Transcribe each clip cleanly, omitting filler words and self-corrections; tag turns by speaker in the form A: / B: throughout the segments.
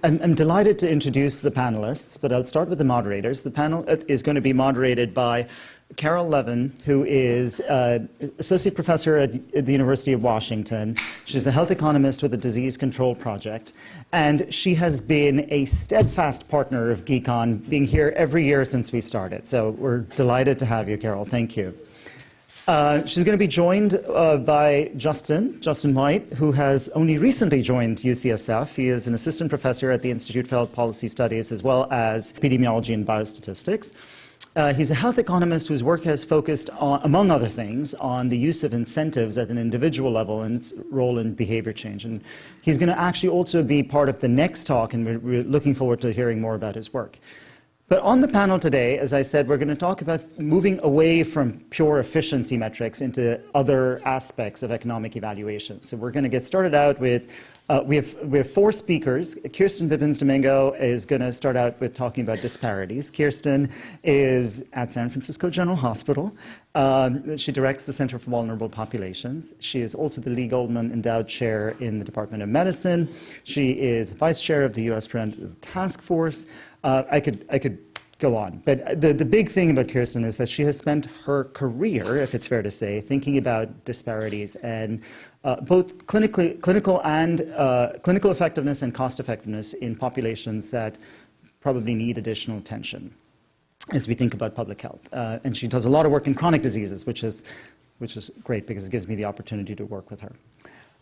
A: I'm delighted to introduce the panelists, but I'll start with the moderators. The panel is going to be moderated by Carol Levin, who is associate professor at the University of Washington. She's a health economist with the Disease Control Project, and she has been a steadfast partner of GHECon, being here every year since we started. So we're delighted to have you, Carol. Thank you. She's going to be joined by Justin White, who has only recently joined UCSF. He is an assistant professor at the Institute for Health Policy Studies, as well as epidemiology and biostatistics. He's a health economist whose work has focused on, among other things, on the use of incentives at an individual level and its role in behavior change. And he's going to actually also be part of the next talk, and we're looking forward to hearing more about his work. But on the panel today, as I said, we're going to talk about moving away from pure efficiency metrics into other aspects of economic evaluation. So we're going to get started out with, we have four speakers. Kirsten Bibbins-Domingo is going to start out with talking about disparities. Kirsten is at San Francisco General Hospital. She directs the Center for Vulnerable Populations. She is also the Lee Goldman Endowed Chair in the Department of Medicine. She is Vice Chair of the U.S. Preventive Task Force. I could go on, but the big thing about Kirsten is that she has spent her career, if it's fair to say, thinking about disparities and both clinical effectiveness and cost effectiveness in populations that probably need additional attention as we think about public health. And she does a lot of work in chronic diseases, which is great because it gives me the opportunity to work with her.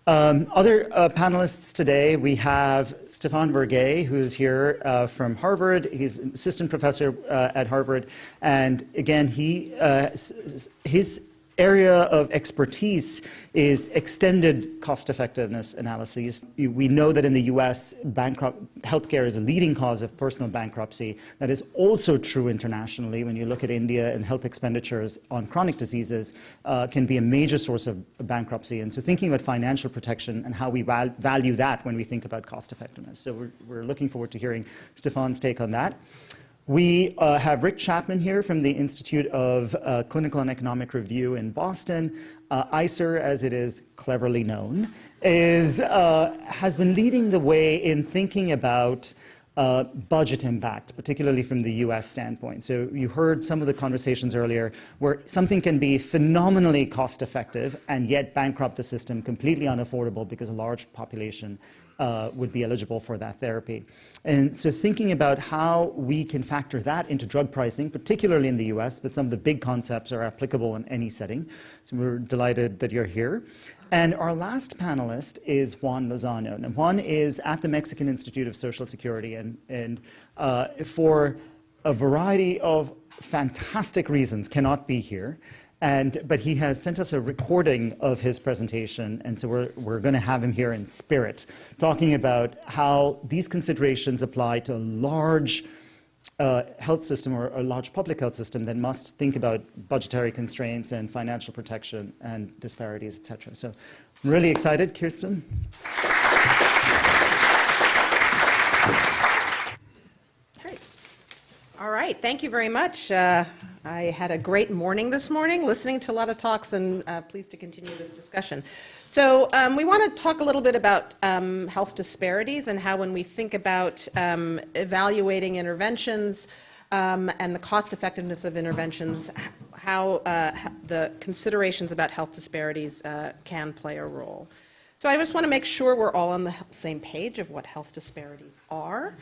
A: Other panelists today, we have Stefan Vergey, who is here from Harvard. He's an assistant professor at Harvard. And again, his area of expertise is extended cost-effectiveness analyses. We know that in the US, healthcare is a leading cause of personal bankruptcy. That is also true internationally. When you look at India, and health expenditures on chronic diseases can be a major source of bankruptcy. And so thinking about financial protection and how we value that when we think about cost-effectiveness. So we're looking forward to hearing Stefan's take on that. We have Rick Chapman here from the Institute of Clinical and Economic Review in Boston. ICER, as it is cleverly known, has been leading the way in thinking about budget impact, particularly from the US standpoint. So you heard some of the conversations earlier where something can be phenomenally cost effective and yet bankrupt the system, completely unaffordable because a large population would be eligible for that therapy. And so thinking about how we can factor that into drug pricing, particularly in the US, but some of the big concepts are applicable in any setting. So we're delighted that you're here. And our last panelist is Juan Lozano. And Juan is at the Mexican Institute of Social Security, and for a variety of fantastic reasons cannot be here. But he has sent us a recording of his presentation, and so we're going to have him here in spirit, talking about how these considerations apply to a large health system or a large public health system that must think about budgetary constraints and financial protection and disparities, et cetera. So I'm really excited. Kirsten?
B: All right, thank you very much. I had a great morning this morning, listening to a lot of talks, and pleased to continue this discussion. So we want to talk a little bit about health disparities and how when we think about evaluating interventions and the cost effectiveness of interventions, how the considerations about health disparities can play a role. So I just want to make sure we're all on the same page of what health disparities are.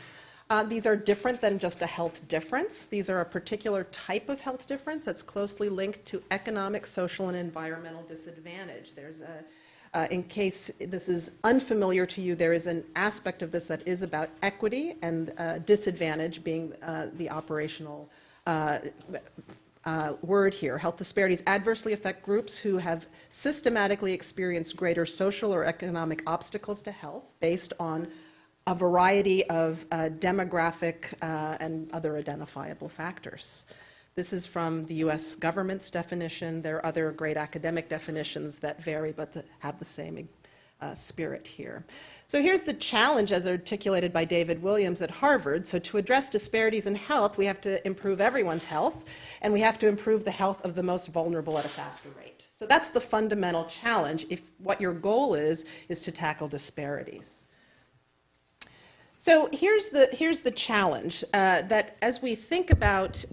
B: These are different than just a health difference. These are a particular type of health difference that's closely linked to economic, social, and environmental disadvantage. There's in case this is unfamiliar to you, there is an aspect of this that is about equity, and disadvantage being the operational word here. Health disparities adversely affect groups who have systematically experienced greater social or economic obstacles to health based on a variety of demographic and other identifiable factors. This is from the US government's definition. There are other great academic definitions that vary but have the same spirit here. So here's the challenge as articulated by David Williams at Harvard. So to address disparities in health, we have to improve everyone's health, and we have to improve the health of the most vulnerable at a faster rate. So that's the fundamental challenge if what your goal is to tackle disparities. So here's the challenge, that as we think about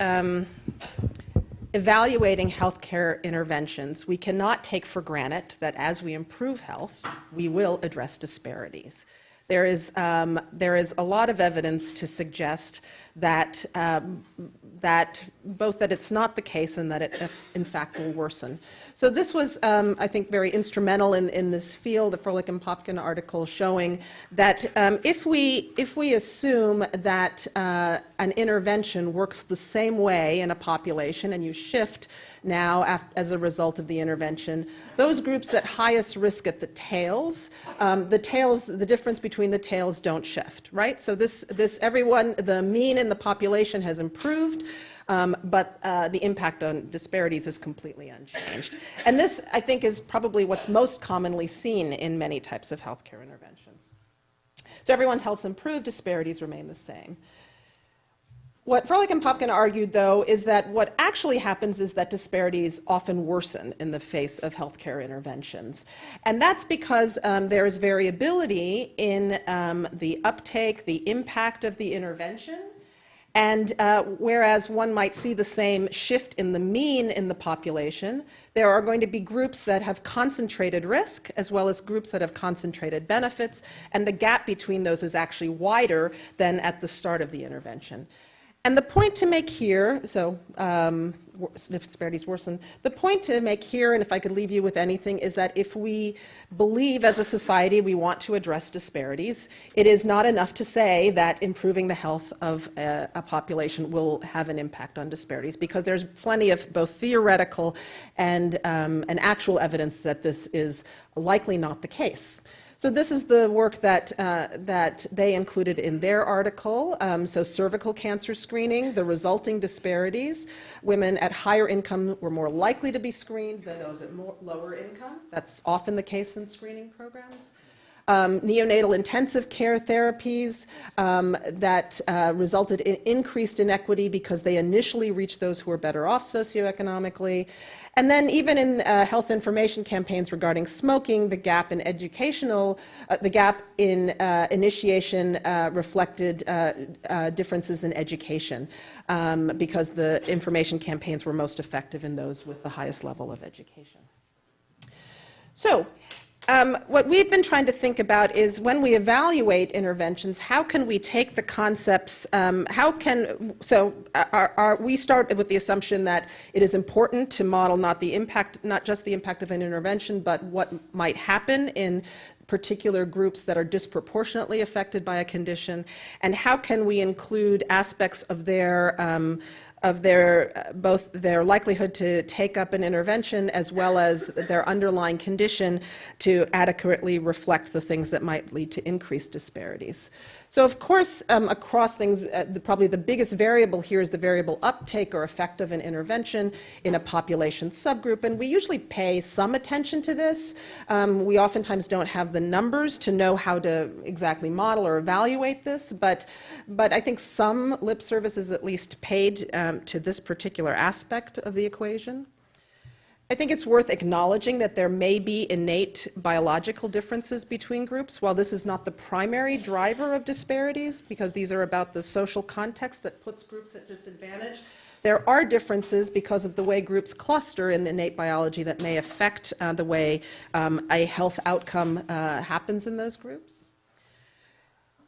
B: evaluating healthcare interventions, we cannot take for granted that as we improve health, we will address disparities. There is a lot of evidence to suggest that both that it's not the case and that it in fact will worsen. So this was, I think, very instrumental in this field, the Froelich and Popkin article showing that if we assume that an intervention works the same way in a population and you shift now as a result of the intervention, those groups at highest risk at the tails, the difference between the tails don't shift, right? So everyone, the mean in the population has improved, but the impact on disparities is completely unchanged. And this, I think, is probably what's most commonly seen in many types of healthcare interventions. So everyone's health's improved, disparities remain the same. What Froelich and Popkin argued, though, is that what actually happens is that disparities often worsen in the face of healthcare interventions. And that's because there is variability in the uptake, the impact of the intervention. And whereas one might see the same shift in the mean in the population, there are going to be groups that have concentrated risk as well as groups that have concentrated benefits, and the gap between those is actually wider than at the start of the intervention. And the point to make here, so disparities worsen, the point to make here, and if I could leave you with anything, is that if we believe as a society we want to address disparities, it is not enough to say that improving the health of a population will have an impact on disparities, because there's plenty of both theoretical and actual evidence that this is likely not the case. So this is the work that they included in their article. So cervical cancer screening, the resulting disparities. Women at higher income were more likely to be screened than those at lower income. That's often the case in screening programs. Neonatal intensive care therapies that resulted in increased inequity because they initially reached those who were better off socioeconomically. And then even in health information campaigns regarding smoking, the gap in initiation reflected differences in education because the information campaigns were most effective in those with the highest level of education. So, what we've been trying to think about is when we evaluate interventions, how can we take the concepts, we start with the assumption that it is important to model not just the impact of an intervention, but what might happen in particular groups that are disproportionately affected by a condition, and how can we include aspects of both their likelihood to take up an intervention as well as their underlying condition to adequately reflect the things that might lead to increased disparities. So of course, across things, probably the biggest variable here is the variable uptake or effect of an intervention in a population subgroup, and we usually pay some attention to this. We oftentimes don't have the numbers to know how to exactly model or evaluate this, but I think some lip service is at least paid to this particular aspect of the equation. I think it's worth acknowledging that there may be innate biological differences between groups. While this is not the primary driver of disparities, because these are about the social context that puts groups at disadvantage, there are differences because of the way groups cluster in innate biology that may affect the way a health outcome happens in those groups.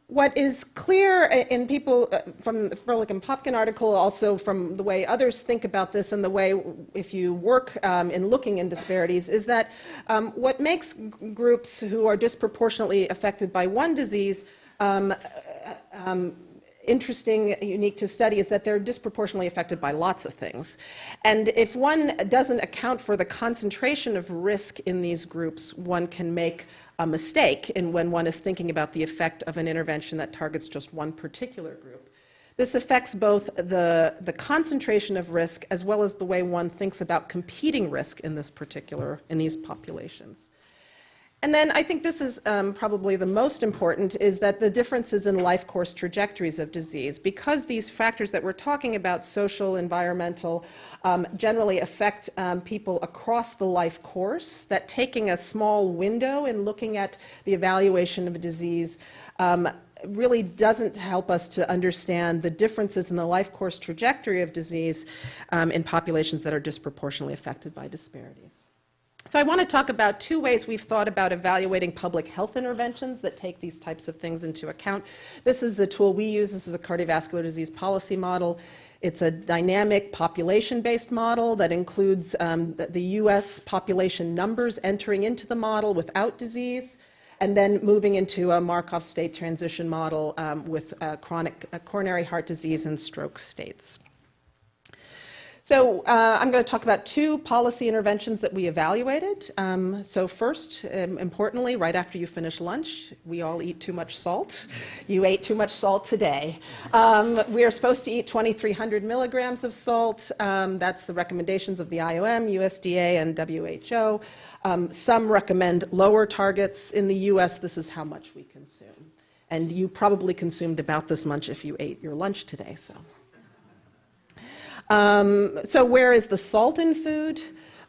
B: What is clear in people from the Froelich and Popkin article, also from the way others think about this and the way if you work in looking in disparities, is that what makes groups who are disproportionately affected by one disease interesting, unique to study, is that they're disproportionately affected by lots of things. And if one doesn't account for the concentration of risk in these groups, one can make a mistake when one is thinking about the effect of an intervention that targets just one particular group. This affects both the concentration of risk as well as the way one thinks about competing risk in these populations. And then I think this is probably the most important, is that the differences in life course trajectories of disease, because these factors that we're talking about, social, environmental, generally affect people across the life course, that taking a small window and looking at the evaluation of a disease really doesn't help us to understand the differences in the life course trajectory of disease in populations that are disproportionately affected by disparities. So I want to talk about two ways we've thought about evaluating public health interventions that take these types of things into account. This is the tool we use. This is a cardiovascular disease policy model. It's a dynamic population-based model that includes the US population numbers entering into the model without disease, and then moving into a Markov state transition model with chronic coronary heart disease and stroke states. So I'm going to talk about two policy interventions that we evaluated. So first, importantly, right after you finish lunch, we all eat too much salt. You ate too much salt today. We are supposed to eat 2,300 milligrams of salt. That's the recommendations of the IOM, USDA, and WHO. Some recommend lower targets. In the US, this is how much we consume. And you probably consumed about this much if you ate your lunch today. So where is the salt in food?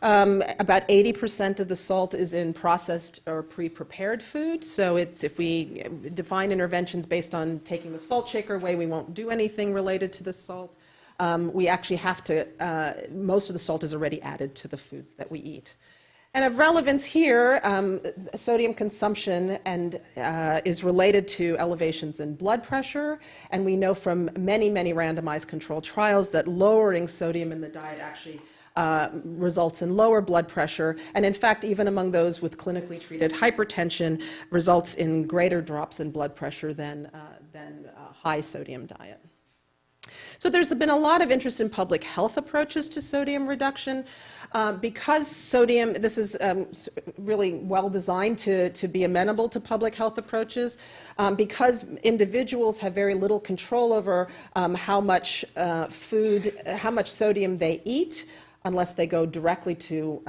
B: About 80% of the salt is in processed or pre-prepared food. So if we define interventions based on taking the salt shaker away, we won't do anything related to the salt. We actually have to, most of the salt is already added to the foods that we eat. And of relevance here, sodium consumption is related to elevations in blood pressure, and we know from many, many randomized controlled trials that lowering sodium in the diet actually results in lower blood pressure, and in fact, even among those with clinically treated hypertension, results in greater drops in blood pressure than a high sodium diet. So there's been a lot of interest in public health approaches to sodium reduction. Because sodium, this is really well designed to be amenable to public health approaches, because individuals have very little control over how much sodium they eat, unless they go directly to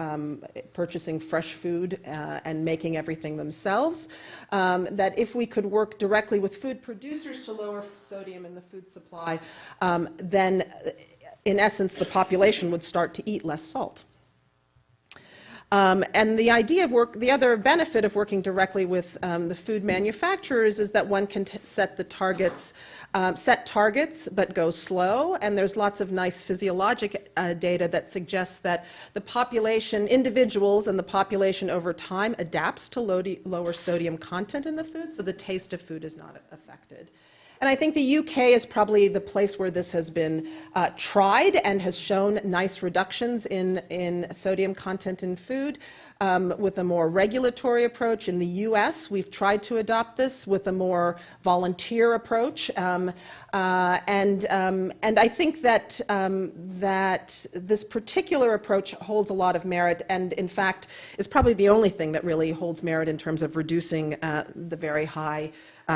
B: purchasing fresh food and making everything themselves, that if we could work directly with food producers to lower sodium in the food supply, then in essence the population would start to eat less salt. And the idea of the other benefit of working directly with the food manufacturers is that one can set targets but go slow, and there's lots of nice physiologic data that suggests that the population, individuals and the population over time adapts to lower sodium content in the food, so the taste of food is not affected. And I think the UK is probably the place where this has been tried and has shown nice reductions in sodium content in food with a more regulatory approach. In the US, we've tried to adopt this with a more volunteer approach. And I think that this particular approach holds a lot of merit, and in fact is probably the only thing that really holds merit in terms of reducing the very high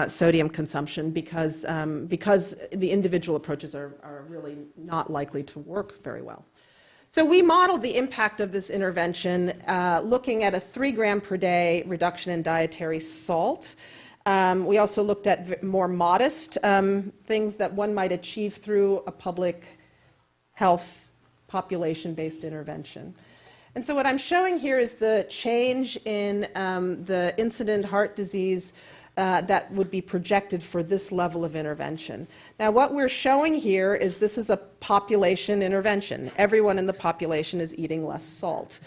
B: sodium consumption, because the individual approaches are really not likely to work very well. So we modeled the impact of this intervention looking at a 3 gram per day reduction in dietary salt. We also looked at more modest things that one might achieve through a public health population-based intervention. And so what I'm showing here is the change in the incident heart disease that would be projected for this level of intervention. Now, what we're showing here is this is a population intervention. Everyone in the population is eating less salt.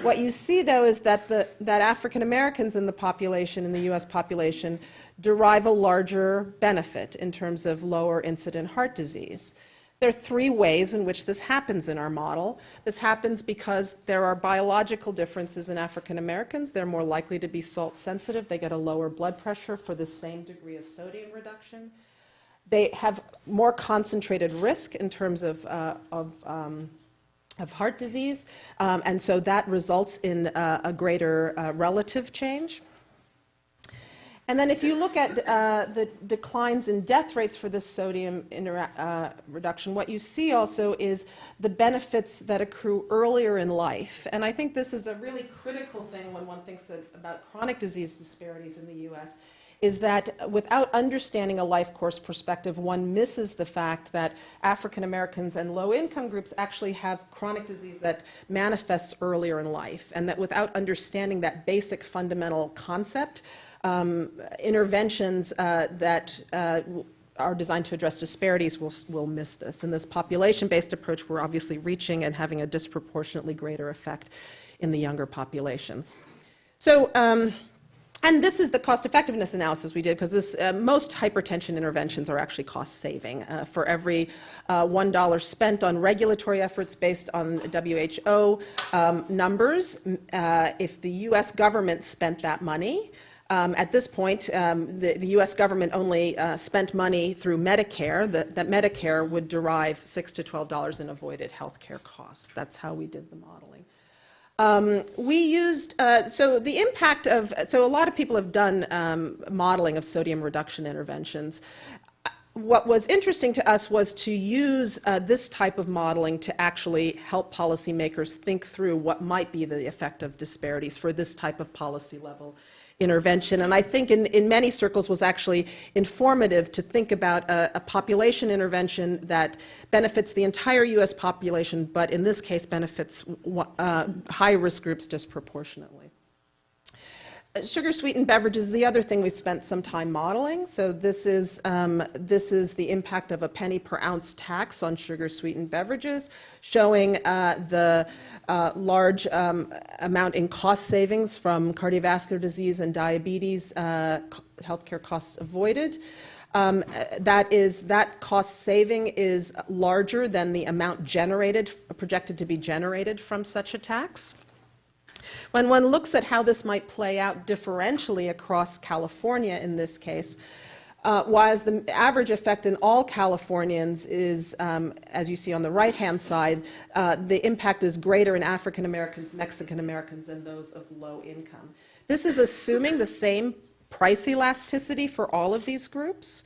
B: What you see, though, is that African Americans in the population, in the US population, derive a larger benefit in terms of lower incident heart disease. There are 3 ways in which this happens in our model. This happens because there are biological differences in African Americans. They're more likely to be salt sensitive. They get a lower blood pressure for the same degree of sodium reduction. They have more concentrated risk in terms of heart disease, and so that results in a greater relative change. And then if you look at the declines in death rates for this sodium reduction, what you see also is the benefits that accrue earlier in life. And I think this is a really critical thing when one thinks about chronic disease disparities in the US, is that without understanding a life course perspective, one misses the fact that African Americans and low-income groups actually have chronic disease that manifests earlier in life, and that without understanding that basic fundamental concept, interventions that are designed to address disparities will miss this. In this population-based approach, we're obviously reaching and having a disproportionately greater effect in the younger populations. So, and this is the cost effectiveness analysis we did, because most hypertension interventions are actually cost saving. For every $1 spent on regulatory efforts based on WHO numbers, if the US government spent that money, at this point, the US government only spent money through Medicare, that Medicare would derive $6 to $12 in avoided health care costs. That's how we did the modeling. We used, so the impact of, so a lot of people have done modeling of sodium reduction interventions. What was interesting to us was to use this type of modeling to actually help policymakers think through what might be the effect of disparities for this type of policy level intervention. And I think in many circles was actually informative to think about a population intervention that benefits the entire US population, but in this case benefits high-risk groups disproportionately. Sugar-sweetened beverages is the other thing we've spent some time modeling. So this is the impact of a penny per ounce tax on sugar-sweetened beverages, showing the large amount in cost savings from cardiovascular disease and diabetes, healthcare costs avoided. That cost saving is larger than the amount projected to be generated from such a tax. When one looks at how this might play out differentially across California in this case, whereas the average effect in all Californians is, as you see on the right-hand side, the impact is greater in African Americans, Mexican Americans, and those of low income. This is assuming the same price elasticity for all of these groups,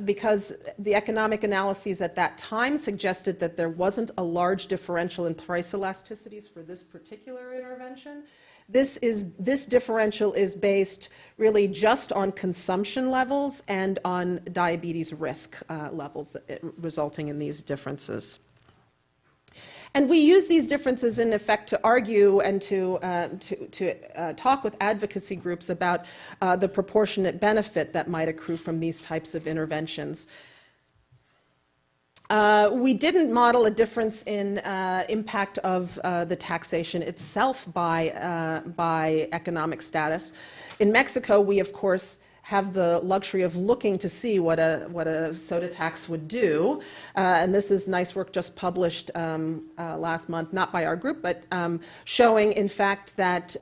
B: because the economic analyses at that time suggested that there wasn't a large differential in price elasticities for this particular intervention. This differential is based really just on consumption levels and on diabetes risk levels resulting in these differences. And we use these differences in effect to argue and to talk with advocacy groups about the proportionate benefit that might accrue from these types of interventions. We didn't model a difference in impact of the taxation itself by economic status. In Mexico, we of course have the luxury of looking to see what a soda tax would do. And this is nice work just published last month, not by our group, but showing, in fact, that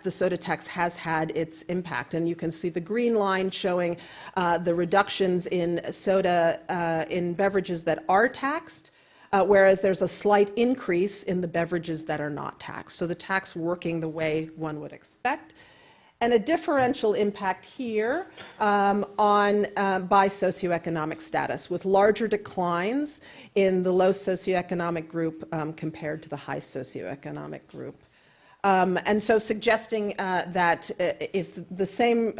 B: the soda tax has had its impact. And you can see the green line showing the reductions in soda in beverages that are taxed, whereas there's a slight increase in the beverages that are not taxed. So the tax working the way one would expect. And a differential impact here by socioeconomic status, with larger declines in the low socioeconomic group compared to the high socioeconomic group. And so suggesting that if the same,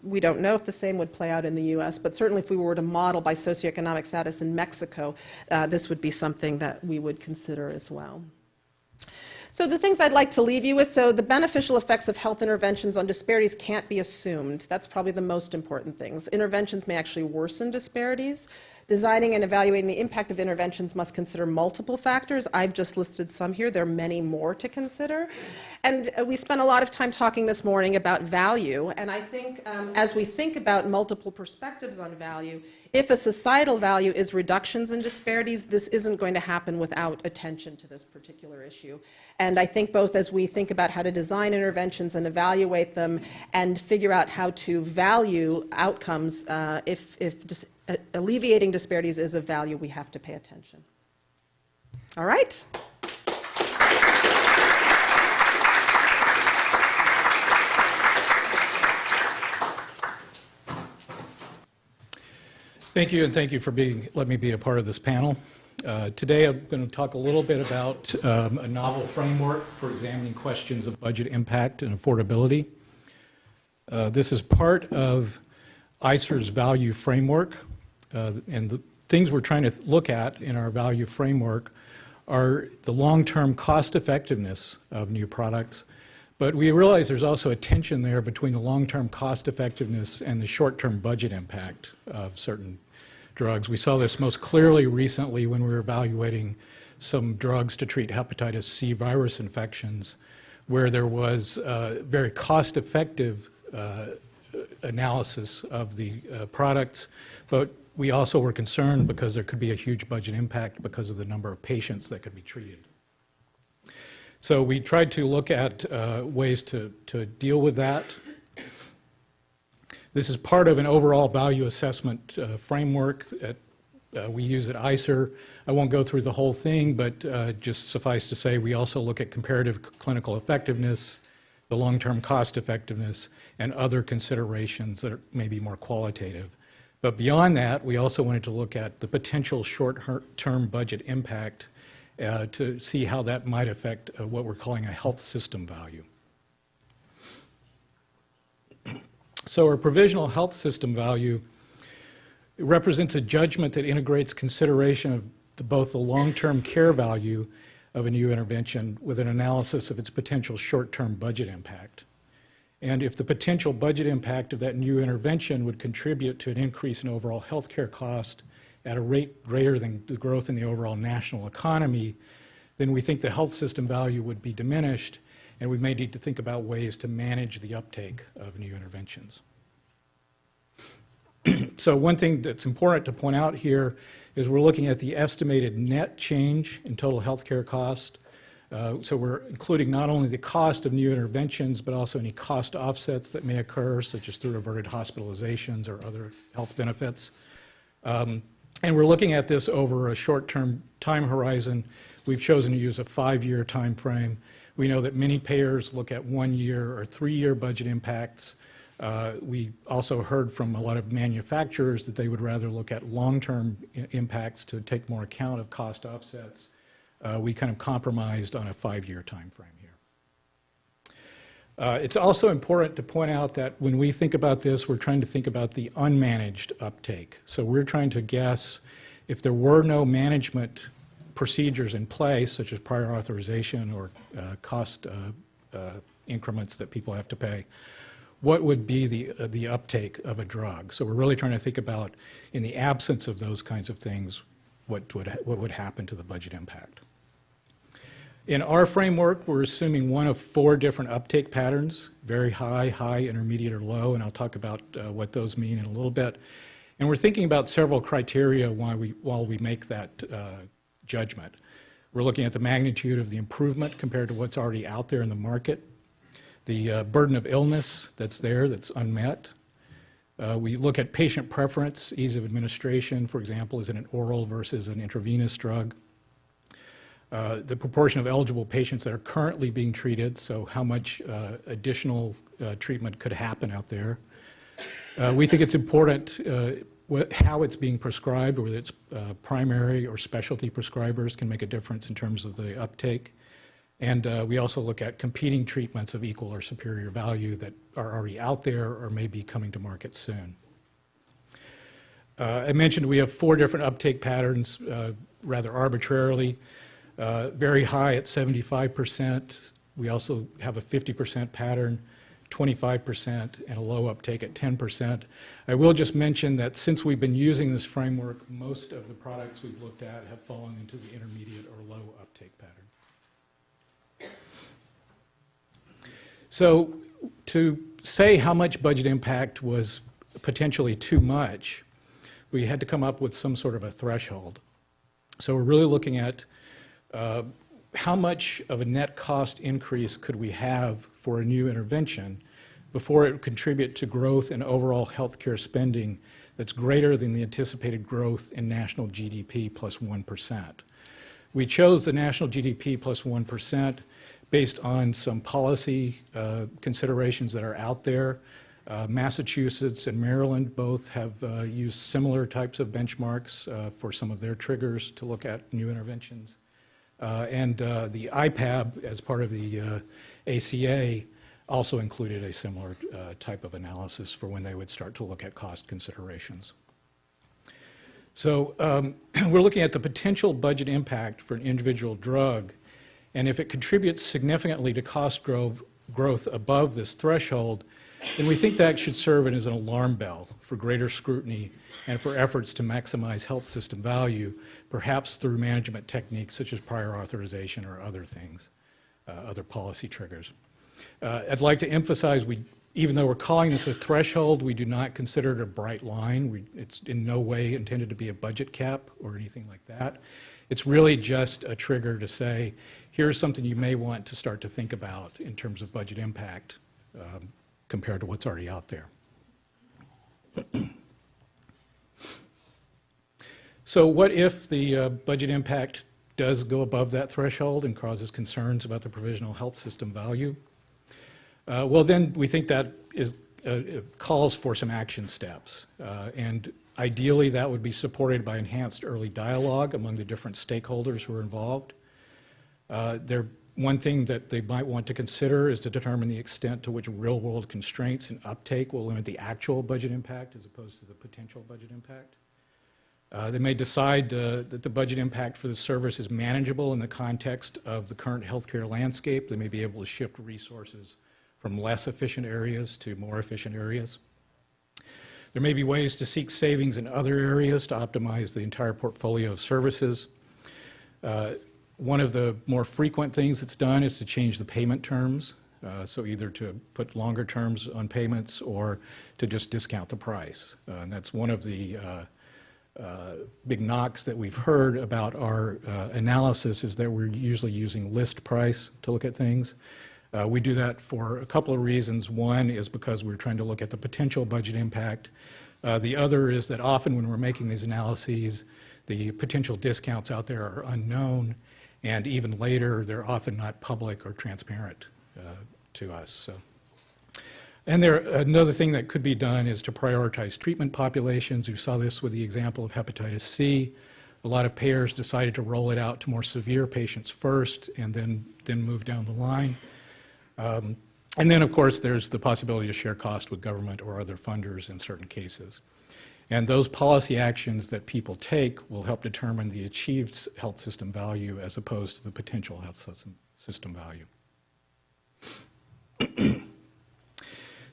B: we don't know if the same would play out in the US, but certainly if we were to model by socioeconomic status in Mexico, this would be something that we would consider as well. So the things I'd like to leave you with, so the beneficial effects of health interventions on disparities can't be assumed. That's probably the most important things. Interventions may actually worsen disparities. Designing and evaluating the impact of interventions must consider multiple factors. I've just listed some here. There are many more to consider. And we spent a lot of time talking this morning about value. And I think as we think about multiple perspectives on value, if a societal value is reductions in disparities, this isn't going to happen without attention to this particular issue. And I think both as we think about how to design interventions and evaluate them and figure out how to value outcomes, if alleviating disparities is of value, we have to pay attention. All right.
C: Thank you, and thank you for letting me be a part of this panel. Today I'm going to talk a little bit about a novel framework for examining questions of budget impact and affordability. This is part of ICER's value framework, and the things we're trying to look at in our value framework are the long-term cost effectiveness of new products, but we realize there's also a tension there between the long-term cost effectiveness and the short-term budget impact of certain drugs. We saw this most clearly recently when we were evaluating some drugs to treat hepatitis C virus infections, where there was very cost-effective analysis of the products, but we also were concerned because there could be a huge budget impact because of the number of patients that could be treated. So we tried to look at ways to deal with that. This is part of an overall value assessment framework that we use at ICER. I won't go through the whole thing, but just suffice to say we also look at comparative clinical effectiveness, the long-term cost effectiveness, and other considerations that are maybe more qualitative. But beyond that, we also wanted to look at the potential short-term budget impact to see how that might affect what we're calling a health system value. So our provisional health system value represents a judgment that integrates consideration of both the long-term care value of a new intervention with an analysis of its potential short-term budget impact. And if the potential budget impact of that new intervention would contribute to an increase in overall healthcare cost at a rate greater than the growth in the overall national economy, then we think the health system value would be diminished, and we may need to think about ways to manage the uptake of new interventions. So one thing that's important to point out here is we're looking at the estimated net change in total healthcare cost. So we're including not only the cost of new interventions, but also any cost offsets that may occur, such as through averted hospitalizations or other health benefits. And we're looking at this over a short-term time horizon. We've chosen to use a 5-year time frame. We know that many payers look at 1-year or 3-year budget impacts. We also heard from a lot of manufacturers that they would rather look at long-term impacts to take more account of cost offsets. We kind of compromised on a 5-year time frame here. It's also important to point out that when we think about this, we're trying to think about the unmanaged uptake. So we're trying to guess if there were no management procedures in place, such as prior authorization or cost increments that people have to pay, what would be the uptake of a drug? So we're really trying to think about, in the absence of those kinds of things, what would happen to the budget impact. In our framework, we're assuming one of 4 different uptake patterns: very high, high, intermediate, or low, and I'll talk about what those mean in a little bit. And we're thinking about several criteria while we make that judgment. We're looking at the magnitude of the improvement compared to what's already out there in the market, the burden of illness that's there that's unmet. We look at patient preference, ease of administration. For example, is it an oral versus an intravenous drug? The proportion of eligible patients that are currently being treated, so how much additional treatment could happen out there. We think it's important how it's being prescribed, whether it's primary or specialty prescribers can make a difference in terms of the uptake. And we also look at competing treatments of equal or superior value that are already out there or may be coming to market soon. I mentioned we have 4 different uptake patterns, rather arbitrarily. Very high at 75%. We also have a 50% pattern, 25%, and a low uptake at 10%. I will just mention that since we've been using this framework, most of the products we've looked at have fallen into the intermediate or low uptake pattern. So to say how much budget impact was potentially too much, we had to come up with some sort of a threshold. So we're really looking at how much of a net cost increase could we have for a new intervention before it would contribute to growth in overall healthcare spending that's greater than the anticipated growth in national GDP plus 1%. We chose the national GDP plus 1% based on some policy considerations that are out there. Massachusetts and Maryland both have used similar types of benchmarks for some of their triggers to look at new interventions. And the IPAB, as part of the ACA, also included a similar type of analysis for when they would start to look at cost considerations. So we're looking at the potential budget impact for an individual drug, and if it contributes significantly to cost growth above this threshold, then we think that should serve as an alarm bell for greater scrutiny and for efforts to maximize health system value, perhaps through management techniques such as prior authorization or other things, other policy triggers. I'd like to emphasize, even though we're calling this a threshold, we do not consider it a bright line. It's in no way intended to be a budget cap or anything like that. It's really just a trigger to say, here's something you may want to start to think about in terms of budget impact compared to what's already out there. So what if the budget impact does go above that threshold and causes concerns about the provisional health system value? Well, then we think that calls for some action steps. And ideally, that would be supported by enhanced early dialogue among the different stakeholders who are involved. One thing that they might want to consider is to determine the extent to which real-world constraints and uptake will limit the actual budget impact as opposed to the potential budget impact. They may decide that the budget impact for the service is manageable in the context of the current healthcare landscape. They may be able to shift resources from less efficient areas to more efficient areas. There may be ways to seek savings in other areas to optimize the entire portfolio of services. One of the more frequent things that's done is to change the payment terms, so either to put longer terms on payments or to just discount the price. And that's one of the big knocks that we've heard about our analysis is that we're usually using list price to look at things. We do that for a couple of reasons. One is because we're trying to look at the potential budget impact. The other is that often when we're making these analyses, the potential discounts out there are unknown, and even later, they're often not public or transparent to us. So. And another thing that could be done is to prioritize treatment populations. You saw this with the example of hepatitis C. A lot of payers decided to roll it out to more severe patients first and then move down the line. And then, of course, there's the possibility to share cost with government or other funders in certain cases. And those policy actions that people take will help determine the achieved health system value as opposed to the potential health system value.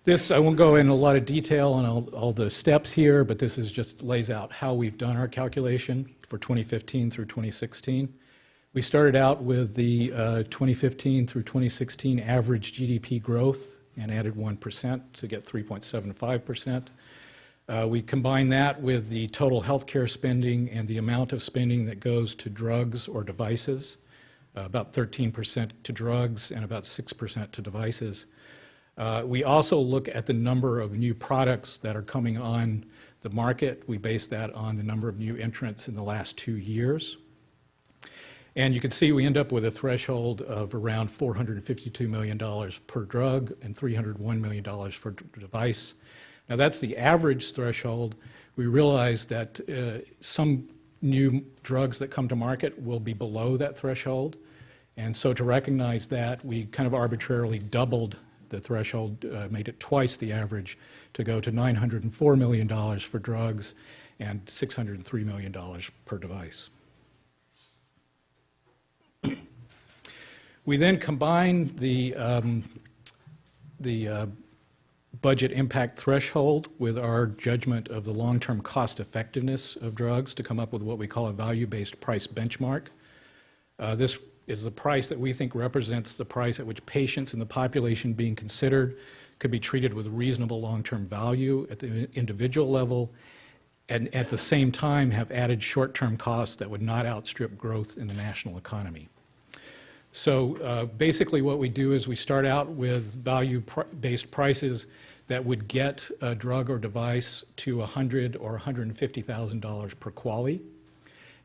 C: This, I won't go in a lot of detail on all the steps here, but this just lays out how we've done our calculation for 2015 through 2016. We started out with the 2015 through 2016 average GDP growth and added 1% to get 3.75%. We combined that with the total healthcare spending and the amount of spending that goes to drugs or devices, about 13% to drugs and about 6% to devices. We also look at the number of new products that are coming on the market. We base that on the number of new entrants in the last 2 years. And you can see we end up with a threshold of around $452 million per drug and $301 million for device. Now that's the average threshold. We realize that some new drugs that come to market will be below that threshold. And so to recognize that, we kind of arbitrarily doubled the threshold, made it twice the average to go to $904 million for drugs and $603 million per device. We then combine the budget impact threshold with our judgment of the long-term cost effectiveness of drugs to come up with what we call a value-based price benchmark. This is the price that we think represents the price at which patients in the population being considered could be treated with reasonable long-term value at the individual level, and at the same time have added short-term costs that would not outstrip growth in the national economy. So basically what we do is we start out with value-based prices that would get a drug or device to $100,000 or $150,000 per QALY.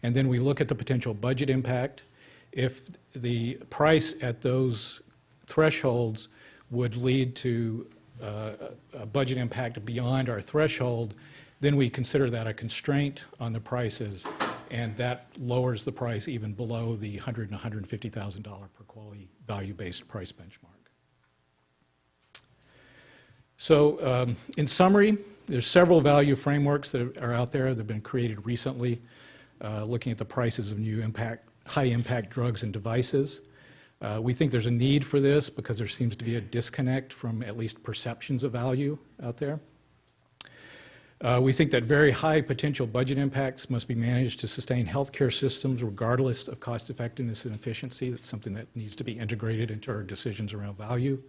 C: And then we look at the potential budget impact. If the price at those thresholds would lead to a budget impact beyond our threshold, then we consider that a constraint on the prices, and that lowers the price even below the $100,000 and $150,000 per quality value-based price benchmark. So in summary, there's several value frameworks that are out there that have been created recently, looking at the prices of new high-impact drugs and devices. We think there's a need for this because there seems to be a disconnect from at least perceptions of value out there. We think that very high potential budget impacts must be managed to sustain healthcare systems regardless of cost effectiveness and efficiency. That's something that needs to be integrated into our decisions around value.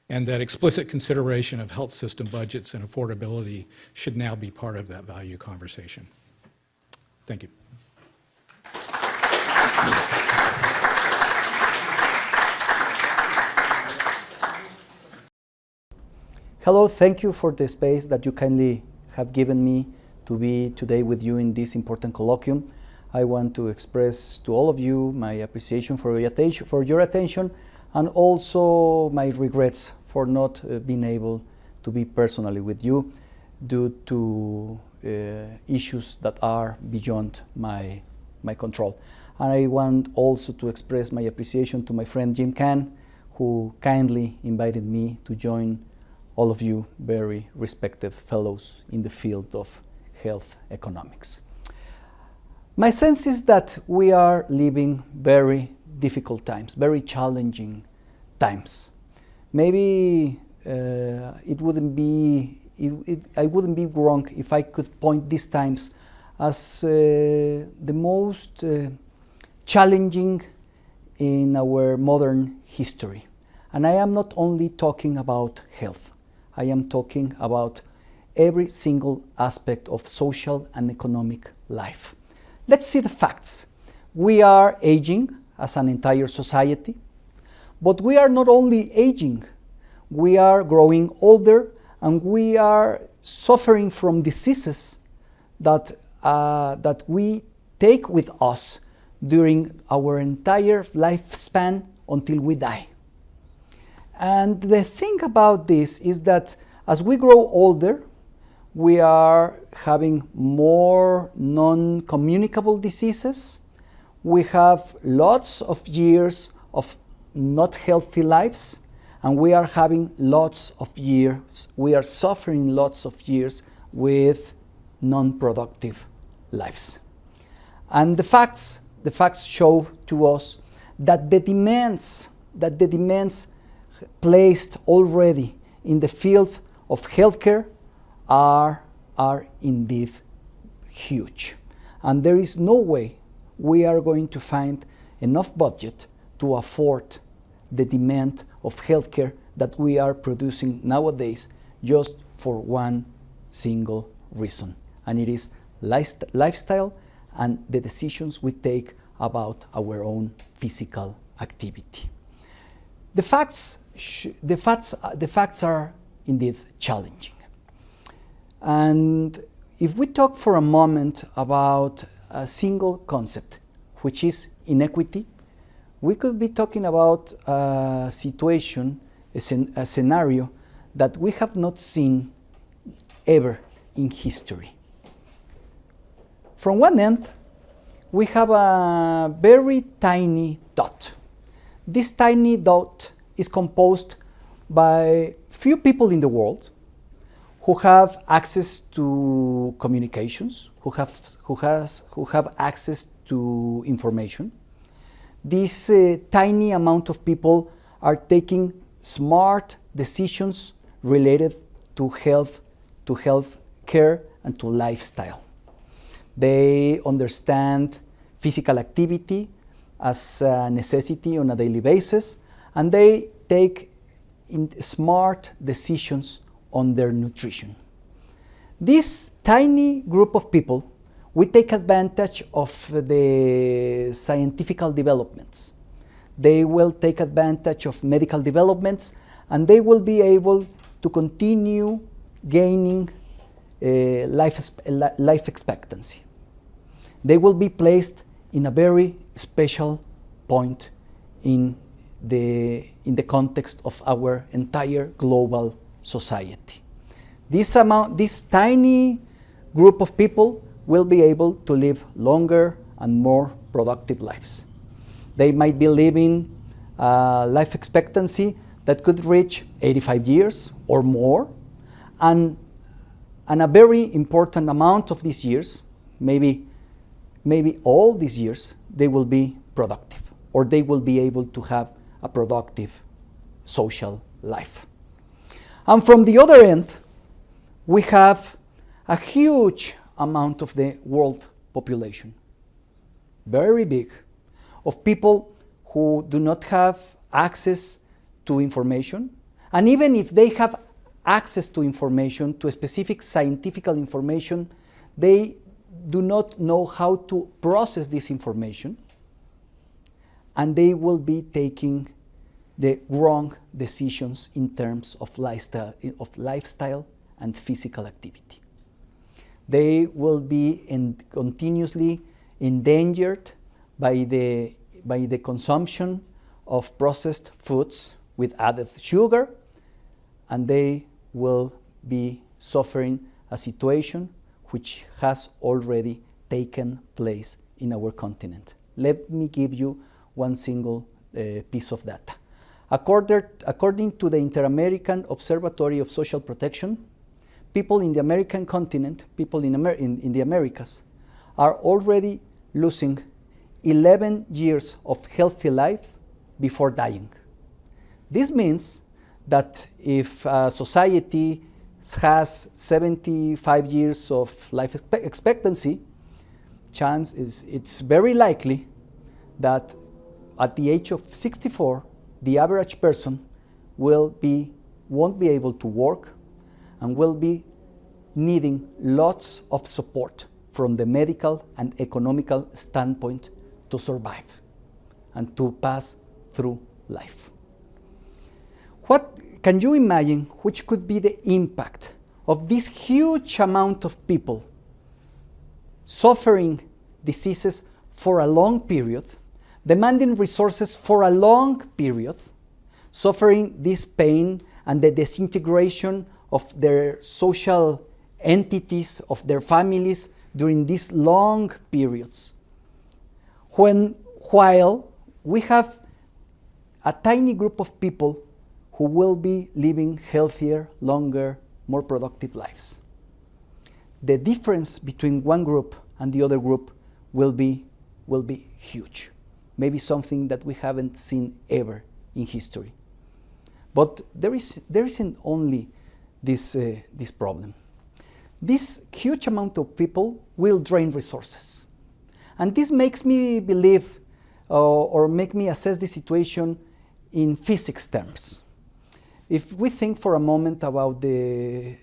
C: And that explicit consideration of health system budgets and affordability should now be part of that value conversation. Thank you.
D: Hello, thank you for the space that you kindly have given me to be today with you in this important colloquium. I want to express to all of you my appreciation for your attention and also my regrets for not being able to be personally with you due to issues that are beyond my control. And I want also to express my appreciation to my friend Jim Kahn, who kindly invited me to join all of you very respected fellows in the field of health economics. My sense is that we are living very difficult times, very challenging times. Maybe I wouldn't be wrong if I could point these times as the most challenging in our modern history. And I am not only talking about health. I am talking about every single aspect of social and economic life. Let's see the facts. We are aging as an entire society, but we are not only aging, we are growing older and we are suffering from diseases that we take with us during our entire lifespan until we die. And the thing about this is that as we grow older, we are having more non-communicable diseases. We have lots of years of not healthy lives, and we are having lots of years, we are suffering lots of years with non-productive lives. And the facts show to us that the demands placed already in the field of healthcare are indeed huge. And there is no way we are going to find enough budget to afford the demand of healthcare that we are producing nowadays just for one single reason. And it is lifestyle and the decisions we take about our own physical activity. The facts are indeed challenging. And if we talk for a moment about a single concept, which is inequity, we could be talking about a situation, a scenario that we have not seen ever in history. From one end, we have a very tiny dot. This tiny dot is composed by few people in the world who have access to communications, who have access to information. This tiny amount of people are taking smart decisions related to health care, and to lifestyle. They understand physical activity as a necessity on a daily basis, and they take smart decisions on their nutrition. This tiny group of people will take advantage of the scientific developments. They will take advantage of medical developments, and they will be able to continue gaining life expectancy. They will be placed in a very special point in the context of our entire global society. This tiny group of people will be able to live longer and more productive lives. They might be living life expectancy that could reach 85 years or more, and a very important amount of these years, maybe all these years, they will be productive, or they will be able to have a productive social life. And from the other end, we have a huge amount of the world population, very big, of people who do not have access to information. And even if they have access to information, to a specific scientific information, they do not know how to process this information, and they will be taking the wrong decisions in terms of lifestyle and physical activity. They will be continuously endangered by the consumption of processed foods with added sugar, and they will be suffering a situation which has already taken place in our continent. Let me give you one single piece of data. According to the Inter-American Observatory of Social Protection, people in the American continent, people in the Americas, are already losing 11 years of healthy life before dying. This means that if a society has 75 years of life expectancy, it's very likely that at the age of 64, the average person won't be able to work and will be needing lots of support from the medical and economical standpoint to survive and to pass through life. What can you imagine which could be the impact of this huge amount of people suffering diseases for a long period, demanding resources for a long period, suffering this pain and the disintegration of their social entities, of their families during these long periods, while we have a tiny group of people who will be living healthier, longer, more productive lives. The difference between one group and the other group will be huge. Maybe something that we haven't seen ever in history. But there isn't only this problem. This huge amount of people will drain resources. And this makes me believe or make me assess the situation in physics terms. If we think for a moment about the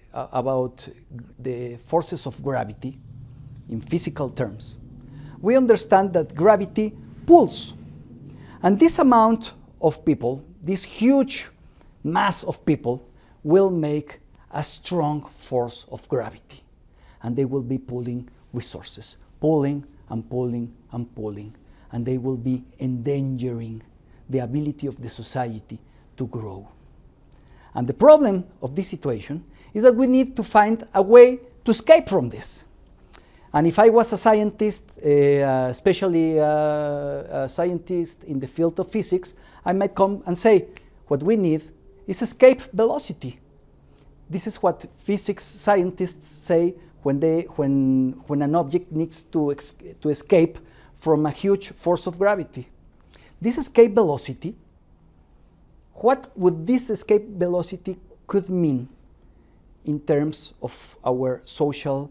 D: forces of gravity in physical terms, we understand that gravity pulls. And this amount of people, this huge mass of people, will make a strong force of gravity. And they will be pulling resources, pulling and pulling and pulling. And they will be endangering the ability of the society to grow. And the problem of this situation is that we need to find a way to escape from this. And if I was a scientist, especially a scientist in the field of physics, I might come and say, what we need is escape velocity. This is what physics scientists say when an object needs to escape from a huge force of gravity. This escape velocity, what would this escape velocity could mean in terms of our social,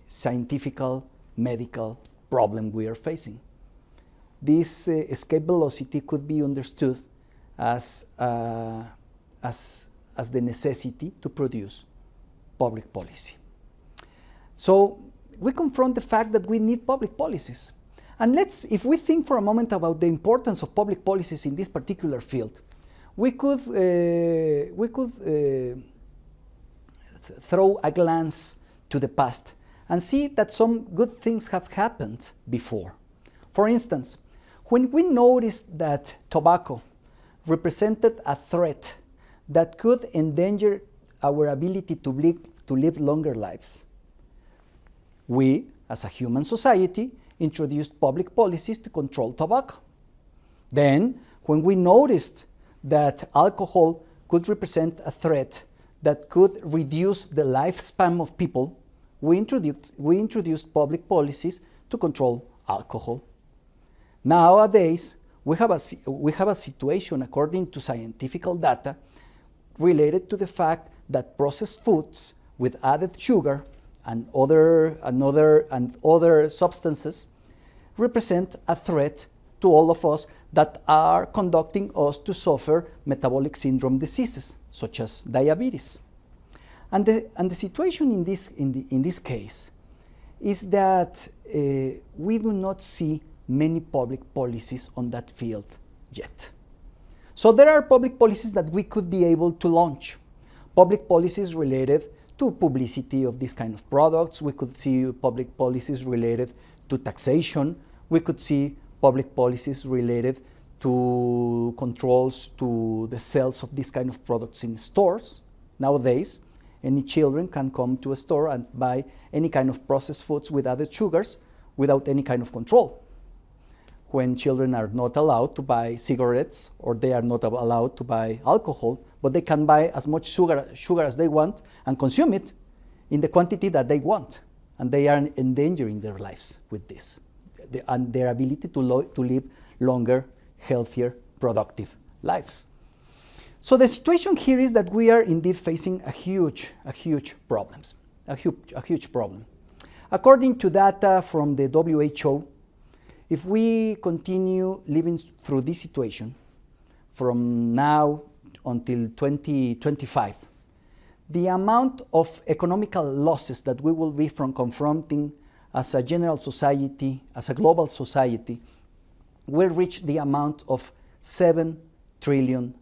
D: scientific, medical problem we are facing? This escape velocity could be understood as the necessity to produce public policy. So we confront the fact that we need public policies. And if we think for a moment about the importance of public policies in this particular field, we could throw a glance to the past and see that some good things have happened before. For instance, when we noticed that tobacco represented a threat that could endanger our ability to live longer lives. We, as a human society, introduced public policies to control tobacco. Then, when we noticed that alcohol could represent a threat that could reduce the lifespan of people, we introduced public policies to control alcohol. Nowadays, we have a situation, according to scientific data, related to the fact that processed foods with added sugar and other substances represent a threat to all of us that are conducting us to suffer metabolic syndrome diseases, such as diabetes. And the situation in this case is that we do not see many public policies on that field yet. So there are public policies that we could be able to launch. Public policies related to publicity of these kind of products. We could see public policies related to taxation. We could see public policies related to controls to the sales of these kind of products in stores. Nowadays, any children can come to a store and buy any kind of processed foods with added sugars without any kind of control. When children are not allowed to buy cigarettes, or they are not allowed to buy alcohol, but they can buy as much sugar as they want and consume it in the quantity that they want. And they are endangering their lives with this, and their ability to live longer, healthier, productive lives. So the situation here is that we are indeed facing a huge problem. According to data from the WHO, if we continue living through this situation from now until 2025, the amount of economical losses that we will be from confronting as a general society, as a global society, will reach the amount of $7 trillion.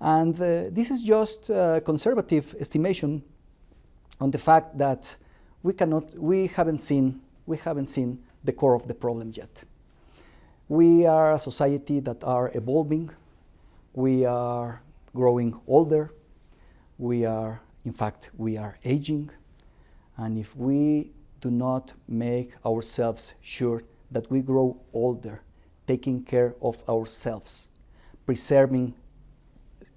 D: And this is just a conservative estimation on the fact that we haven't seen the core of the problem yet. We are a society that are evolving. We are growing older. We are aging. And if we do not make ourselves sure that we grow older, taking care of ourselves, preserving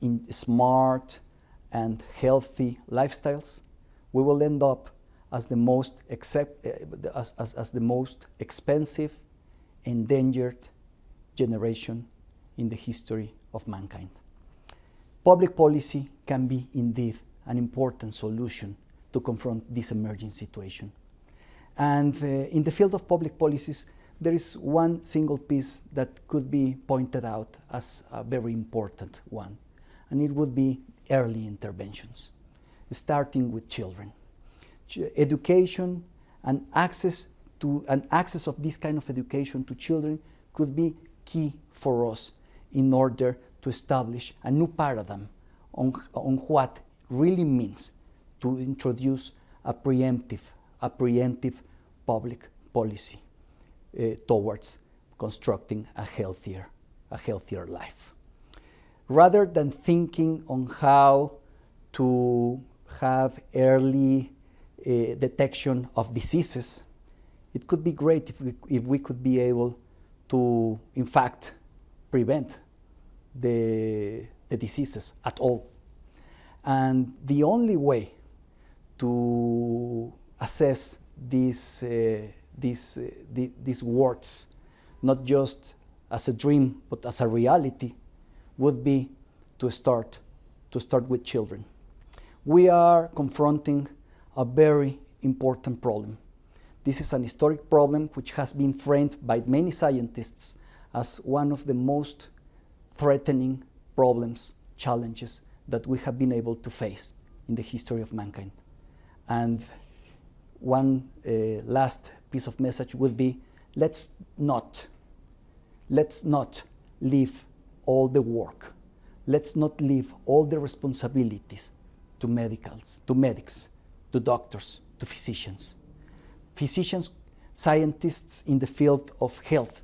D: in smart and healthy lifestyles, we will end up as the most expensive, endangered generation in the history of mankind. Public policy can be indeed an important solution to confront this emerging situation. And in the field of public policies, there is one single piece that could be pointed out as a very important one, and it would be early interventions, starting with children. Education and access of this kind of education to children could be key for us in order to establish a new paradigm on what really means to introduce a preemptive public policy towards constructing a healthier life. Rather than thinking on how to have early detection of diseases, it could be great if we could be able to, in fact, prevent the diseases at all. And the only way to assess these words, not just as a dream but as a reality, would be to start with children. We are confronting a very important problem. This is an historic problem which has been framed by many scientists as one of the most threatening problems, challenges that we have been able to face in the history of mankind. And one last piece of message would be, let's not leave all the work, let's not leave all the responsibilities to medics, to doctors, to physicians. Physicians, scientists in the field of health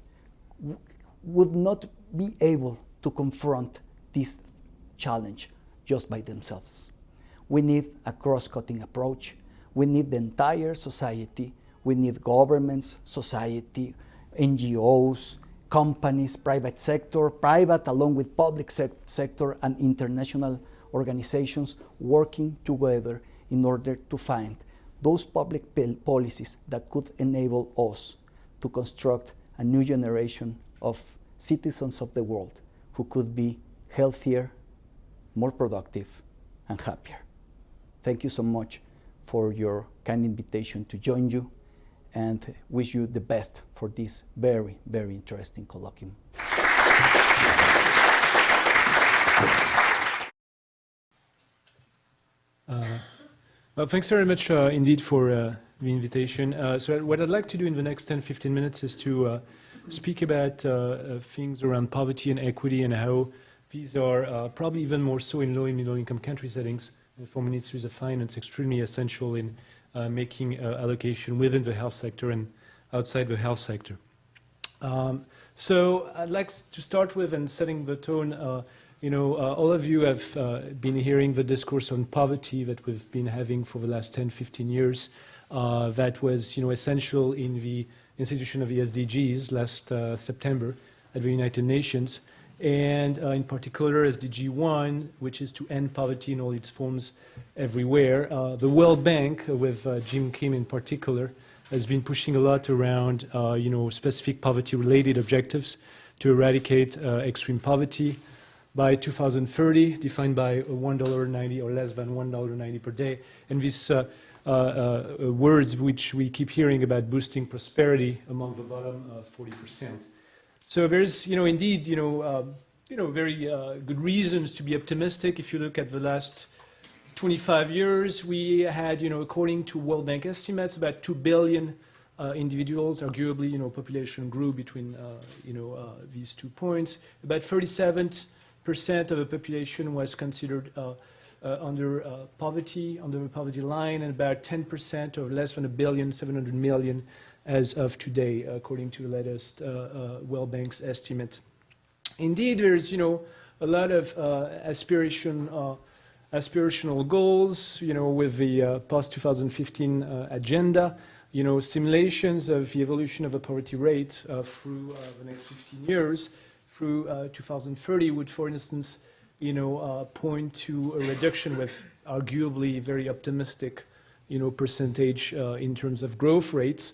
D: would not be able to confront this challenge just by themselves. We need a cross-cutting approach. We need the entire society. We need governments, society, NGOs, companies, private sector, private along with public sector and international organizations working together in order to find those public policies that could enable us to construct a new generation of citizens of the world who could be healthier, more productive, and happier. Thank you so much for your kind invitation to join you, and wish you the best for this very, very interesting colloquium.
E: Well, thanks very much indeed for the invitation. So what I'd like to do in the next 10-15 minutes is to speak about things around poverty and equity and how these are probably even more so in low and middle income country settings, and for ministries of finance extremely essential in making allocation within the health sector and outside the health sector. So I'd like to start with and setting the tone. All of you have been hearing the discourse on poverty that we've been having for the last 10-15 years. That was, essential in the institution of the SDGs last September at the United Nations, and in particular SDG 1, which is to end poverty in all its forms everywhere. The World Bank, with Jim Kim in particular, has been pushing a lot around, specific poverty-related objectives to eradicate extreme poverty by 2030, defined by $1.90 or less than $1.90 per day. And these words which we keep hearing about boosting prosperity among the bottom 40%. So there's, indeed, very good reasons to be optimistic. If you look at the last 25 years, we had, according to World Bank estimates, about 2 billion individuals. Arguably, population grew between, these 2 points. About 37% of the population was considered under poverty, under the poverty line, and about 10% or less than 1.7 billion as of today, according to the latest World Bank's estimate. Indeed, there's, a lot of aspirational goals, with the post-2015 agenda, simulations of the evolution of the poverty rate through the next 15 years, through 2030 would, for instance, point to a reduction with arguably very optimistic, percentage in terms of growth rates,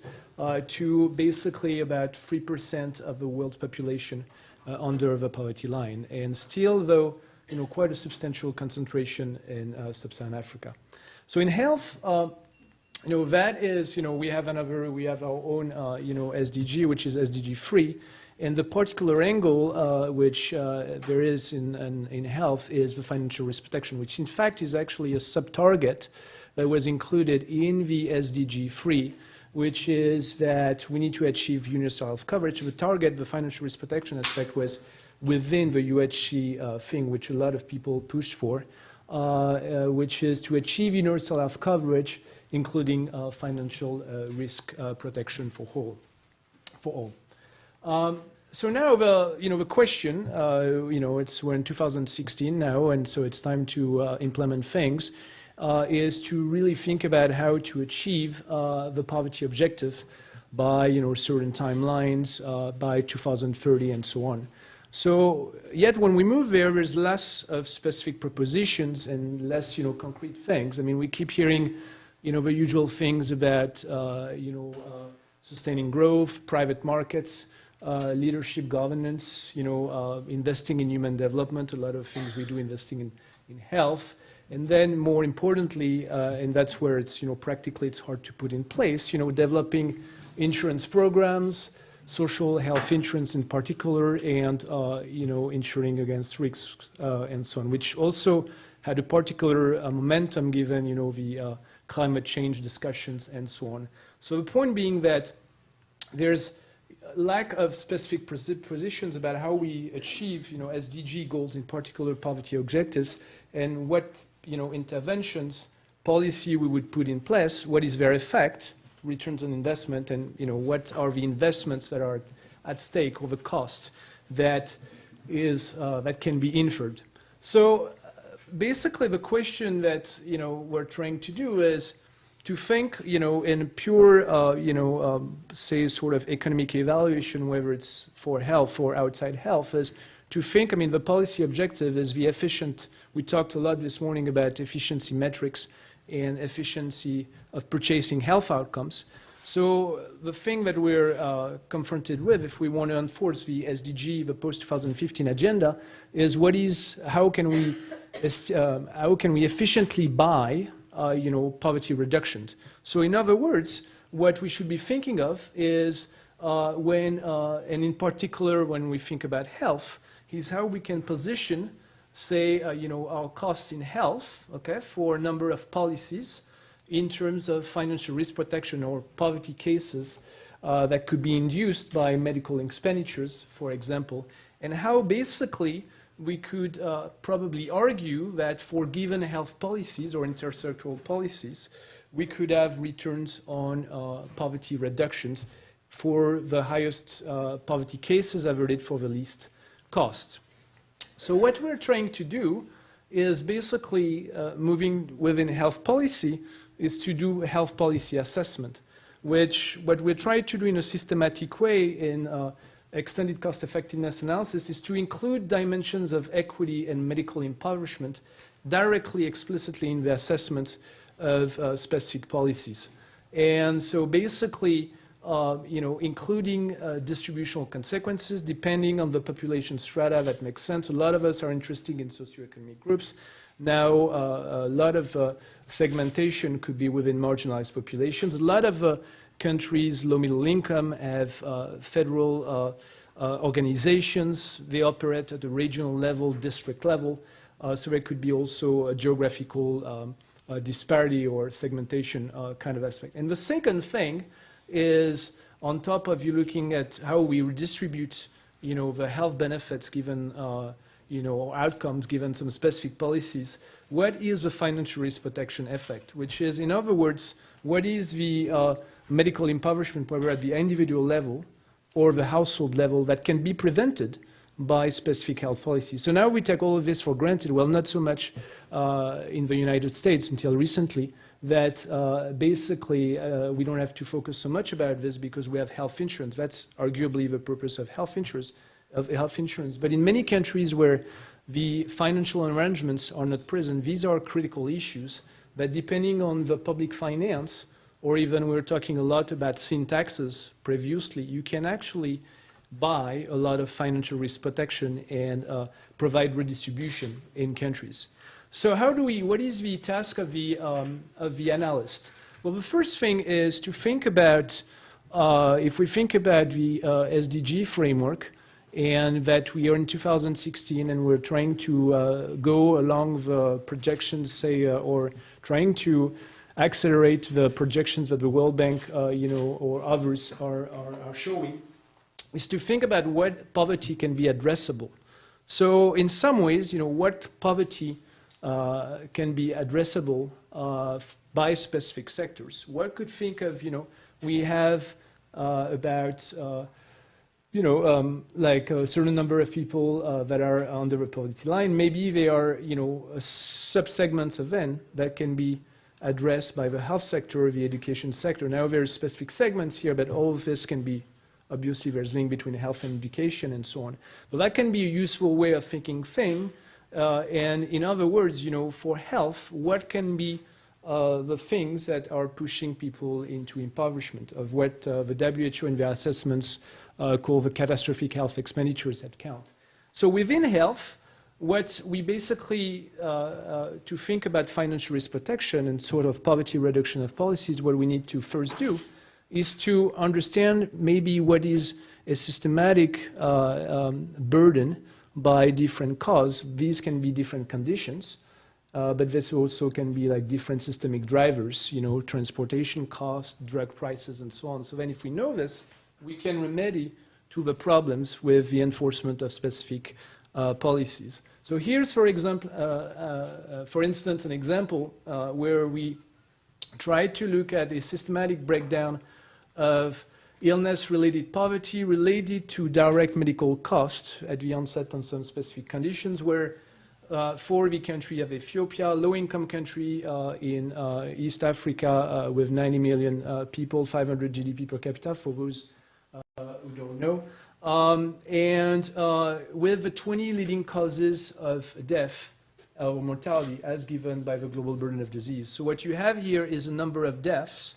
E: to basically about 3% of the world's population under the poverty line. And still, though, quite a substantial concentration in sub-Saharan Africa. So in health, that is, we have our own, SDG, which is SDG 3. And the particular angle which there is in health is the financial risk protection, which in fact is actually a sub-target that was included in the SDG 3, which is that we need to achieve universal health coverage. The target, the financial risk protection aspect, was within the UHC thing, which a lot of people pushed for, which is to achieve universal health coverage, including financial risk protection for all. So now the question, we're in 2016 now, and so it's time to implement things, is to really think about how to achieve the poverty objective by certain timelines, by 2030 and so on. So yet when we move there, there's less of specific propositions and less concrete things. I mean, we keep hearing the usual things about sustaining growth, private markets, leadership, governance, investing in human development, a lot of things we do, investing in health. And then more importantly, and that's where it's, practically it's hard to put in place, developing insurance programs, social health insurance in particular, and, insuring against risks and so on, which also had a particular momentum given, the climate change discussions and so on. So the point being that there's lack of specific positions about how we achieve, SDG goals, in particular poverty objectives, and what, interventions, policy we would put in place, what is their effect, returns on investment, and, what are the investments that are at stake or the cost that is, that can be inferred. So basically the question that, we're trying to do is to think, in pure, say sort of economic evaluation, whether it's for health or outside health, is to think, the policy objective is the efficient, we talked a lot this morning about efficiency metrics and efficiency of purchasing health outcomes. So the thing that we're confronted with, if we want to enforce the SDG, the post-2015 agenda, is how can we efficiently buy, poverty reductions. So in other words, what we should be thinking of is and in particular when we think about health, is how we can position, say, our costs in health, okay, for a number of policies in terms of financial risk protection or poverty cases that could be induced by medical expenditures, for example, and how basically we could probably argue that for given health policies or intersectoral policies, we could have returns on poverty reductions for the highest poverty cases averted for the least cost. So what we're trying to do is basically moving within health policy is to do a health policy assessment, which what we're trying to do in a systematic way in extended cost effectiveness analysis is to include dimensions of equity and medical impoverishment directly, explicitly in the assessment of specific policies. And so basically, including distributional consequences depending on the population strata. That makes sense. A lot of us are interested in socioeconomic groups. Now, a lot of segmentation could be within marginalized populations. A lot of countries, low middle income, have federal organizations. They operate at the regional level, district level. So there could be also a geographical disparity or segmentation kind of aspect. And the second thing is, on top of you looking at how we redistribute, the health benefits given, outcomes given some specific policies, what is the financial risk protection effect? Which is, in other words, what is the medical impoverishment, whether at the individual level or the household level, that can be prevented by specific health policies. So now we take all of this for granted. Well, not so much in the United States until recently, that basically we don't have to focus so much about this because we have health insurance. That's arguably the purpose of health insurance. But in many countries where the financial arrangements are not present, these are critical issues that, depending on the public finance, or even we were talking a lot about sin taxes previously, you can actually buy a lot of financial risk protection and provide redistribution in countries. So what is the task of the analyst? Well, the first thing is to think about, if we think about the SDG framework, and that we are in 2016 and we're trying to go along the projections, say, or trying to accelerate the projections that the World Bank, or others are showing, is to think about what poverty can be addressable. So in some ways, what poverty can be addressable by specific sectors. One could think of, we have about, like a certain number of people that are under the poverty line. Maybe they are, sub-segments of them that can be addressed by the health sector or the education sector. Now, there are specific segments here, but all of this can be, obviously, there's a link between health and education and so on. But that can be a useful way of thinking thing. And in other words, for health, what can be the things that are pushing people into impoverishment of what the WHO in their assessments call the catastrophic health expenditures that count. So within health, what we basically, to think about financial risk protection and sort of poverty reduction of policies, what we need to first do is to understand maybe what is a systematic burden by different causes. These can be different conditions, but this also can be like different systemic drivers, transportation costs, drug prices, and so on. So then if we know this, we can remedy to the problems with the enforcement of specific policies. So here's, for example, for instance, an example where we try to look at a systematic breakdown of illness-related poverty related to direct medical costs at the onset on some specific conditions where for the country of Ethiopia, low-income country in East Africa with 90 million people, 500 GDP per capita, for those who don't know. And with the 20 leading causes of death or mortality as given by the global burden of disease. So what you have here is a number of deaths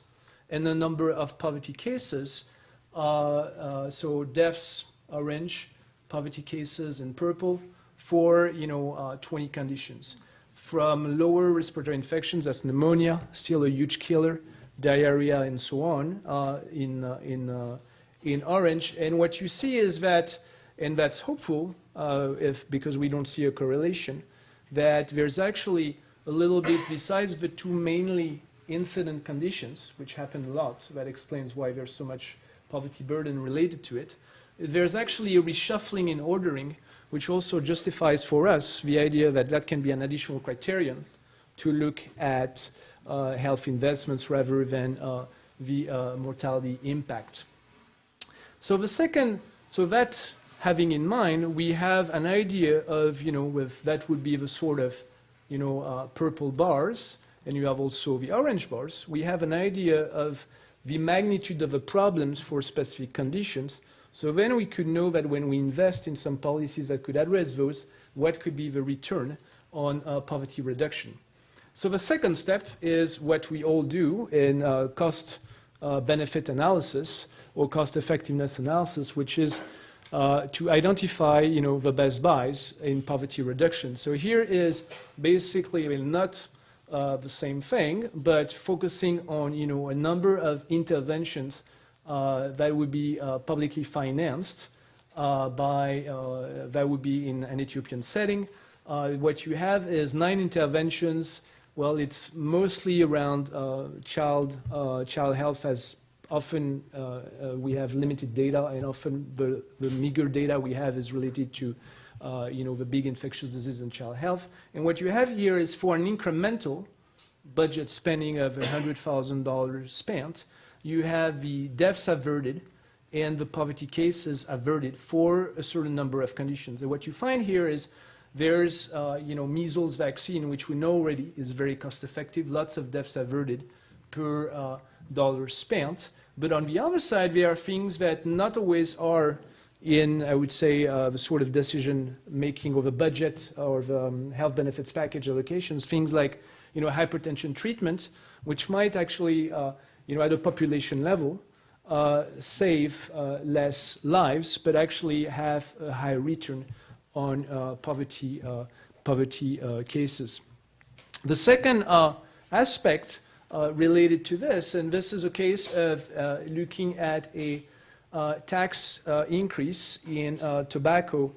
E: and a number of poverty cases. So deaths, orange, poverty cases in purple, for 20 conditions. From lower respiratory infections, that's pneumonia, still a huge killer, diarrhea, and so on, in orange. And what you see is that, and that's hopeful, because we don't see a correlation, that there's actually a little bit, besides the two mainly incident conditions, which happen a lot, that explains why there's so much poverty burden related to it, there's actually a reshuffling in ordering, which also justifies for us the idea that that can be an additional criterion to look at health investments rather than the mortality impact. So the second, so that having in mind, we have an idea of, with that would be the sort of, purple bars, and you have also the orange bars. We have an idea of the magnitude of the problems for specific conditions. So then we could know that when we invest in some policies that could address those, what could be the return on poverty reduction. So the second step is what we all do in cost benefit analysis or cost effectiveness analysis, which is to identify the best buys in poverty reduction. So here is basically, not the same thing, but focusing on a number of interventions that would be publicly financed that would be in an Ethiopian setting. What you have is 9 interventions. Well, it's mostly around child health, as often we have limited data, and often the meager data we have is related to the big infectious disease and child health. And what you have here is for an incremental budget spending of $100,000 spent, you have the deaths averted and the poverty cases averted for a certain number of conditions. And what you find here is there's, measles vaccine, which we know already is very cost effective, lots of deaths averted per dollar spent. But on the other side, there are things that not always are in, I would say, the sort of decision making of the budget or the health benefits package allocations, things like, hypertension treatment, which might actually, at a population level, save less lives, but actually have a higher return on poverty cases. The second aspect related to this, and this is a case of looking at a tax increase in tobacco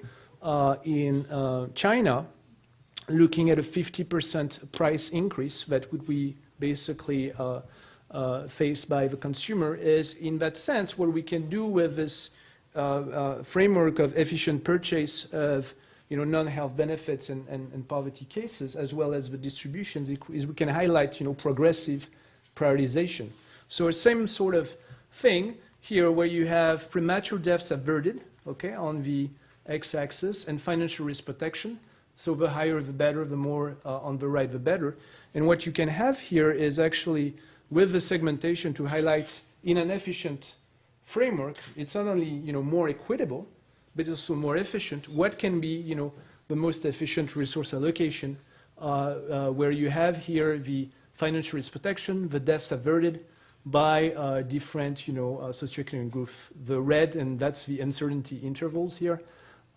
E: in China, looking at a 50% price increase that would be basically faced by the consumer, is in that sense what we can do with this framework of efficient purchase of non-health benefits and poverty cases, as well as the distributions, is we can highlight progressive prioritization. So same sort of thing here, where you have premature deaths averted, okay, on the x-axis, and financial risk protection. So the higher the better, the more on the right the better. And what you can have here is actually, with the segmentation, to highlight in an efficient framework, it's not only more equitable, but also more efficient. What can be the most efficient resource allocation, where you have here the financial risk protection, the deaths averted by different socioeconomic group. The red, and that's the uncertainty intervals here,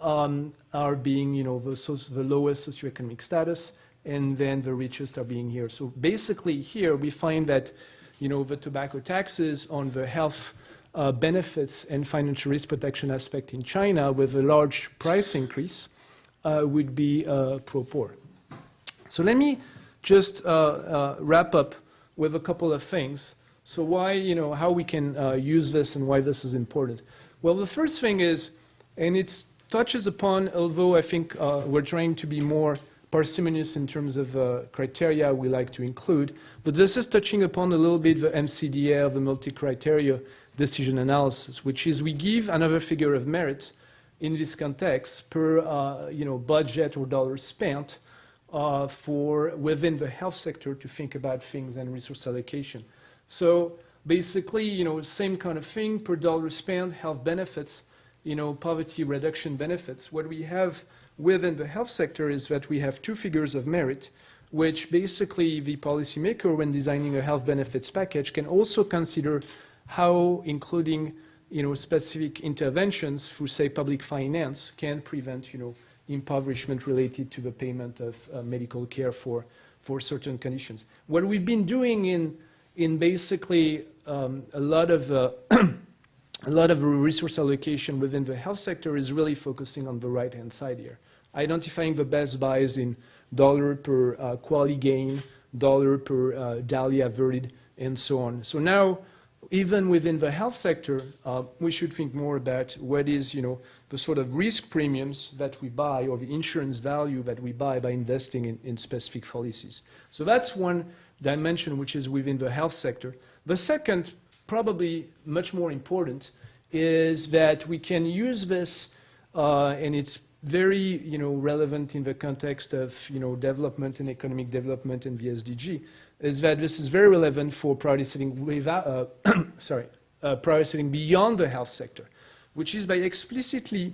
E: are being the lowest socioeconomic status, and then the richest are being here. So basically here we find that the tobacco taxes on the health benefits and financial risk protection aspect in China, with a large price increase, would be pro-poor. So let me just wrap up with a couple of things. So why, how we can use this and why this is important. Well, the first thing is, and it touches upon, although I think we're trying to be more parsimonious in terms of criteria we like to include, but this is touching upon a little bit the MCDR, the multi-criteria decision analysis, which is we give another figure of merit in this context per budget or dollars spent for within the health sector to think about things and resource allocation. So basically, same kind of thing per dollar spent, health benefits, poverty reduction benefits. What we have within the health sector is that we have two figures of merit, which basically the policymaker, when designing a health benefits package, can also consider how including specific interventions through, say, public finance can prevent impoverishment related to the payment of medical care for certain conditions. What we've been doing in basically a lot of resource allocation within the health sector is really focusing on the right-hand side here, identifying the best buys in dollar per quality gain, dollar per daily averted, and so on. So now, even within the health sector, we should think more about what is, the sort of risk premiums that we buy or the insurance value that we buy by investing in specific policies. So that's one dimension which is within the health sector. The second, probably much more important, is that we can use this, and it's very, relevant in the context of, development and economic development and the SDG, is that this is very relevant for priority setting without, priority setting beyond the health sector, which is by explicitly,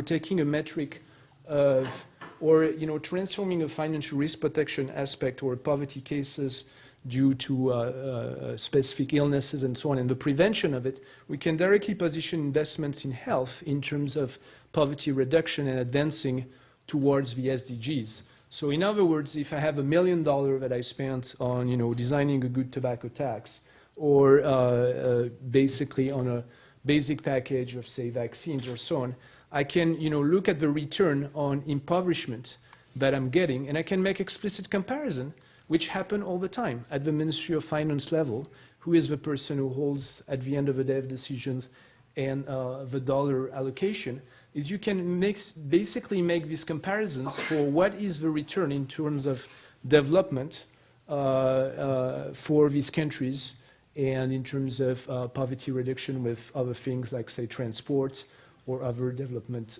E: taking a metric of, or, transforming a financial risk protection aspect or poverty cases due to specific illnesses and so on, and the prevention of it, we can directly position investments in health in terms of poverty reduction and advancing towards the SDGs. So in other words, if I have $1 million that I spent on, designing a good tobacco tax, or basically on a basic package of, say, vaccines or so on, I can, look at the return on impoverishment that I'm getting, and I can make explicit comparison, which happen all the time at the Ministry of Finance level, who is the person who holds, at the end of the day, of decisions and the dollar allocation, is you can basically make these comparisons for what is the return in terms of development for these countries and in terms of poverty reduction with other things like, say, transport or other development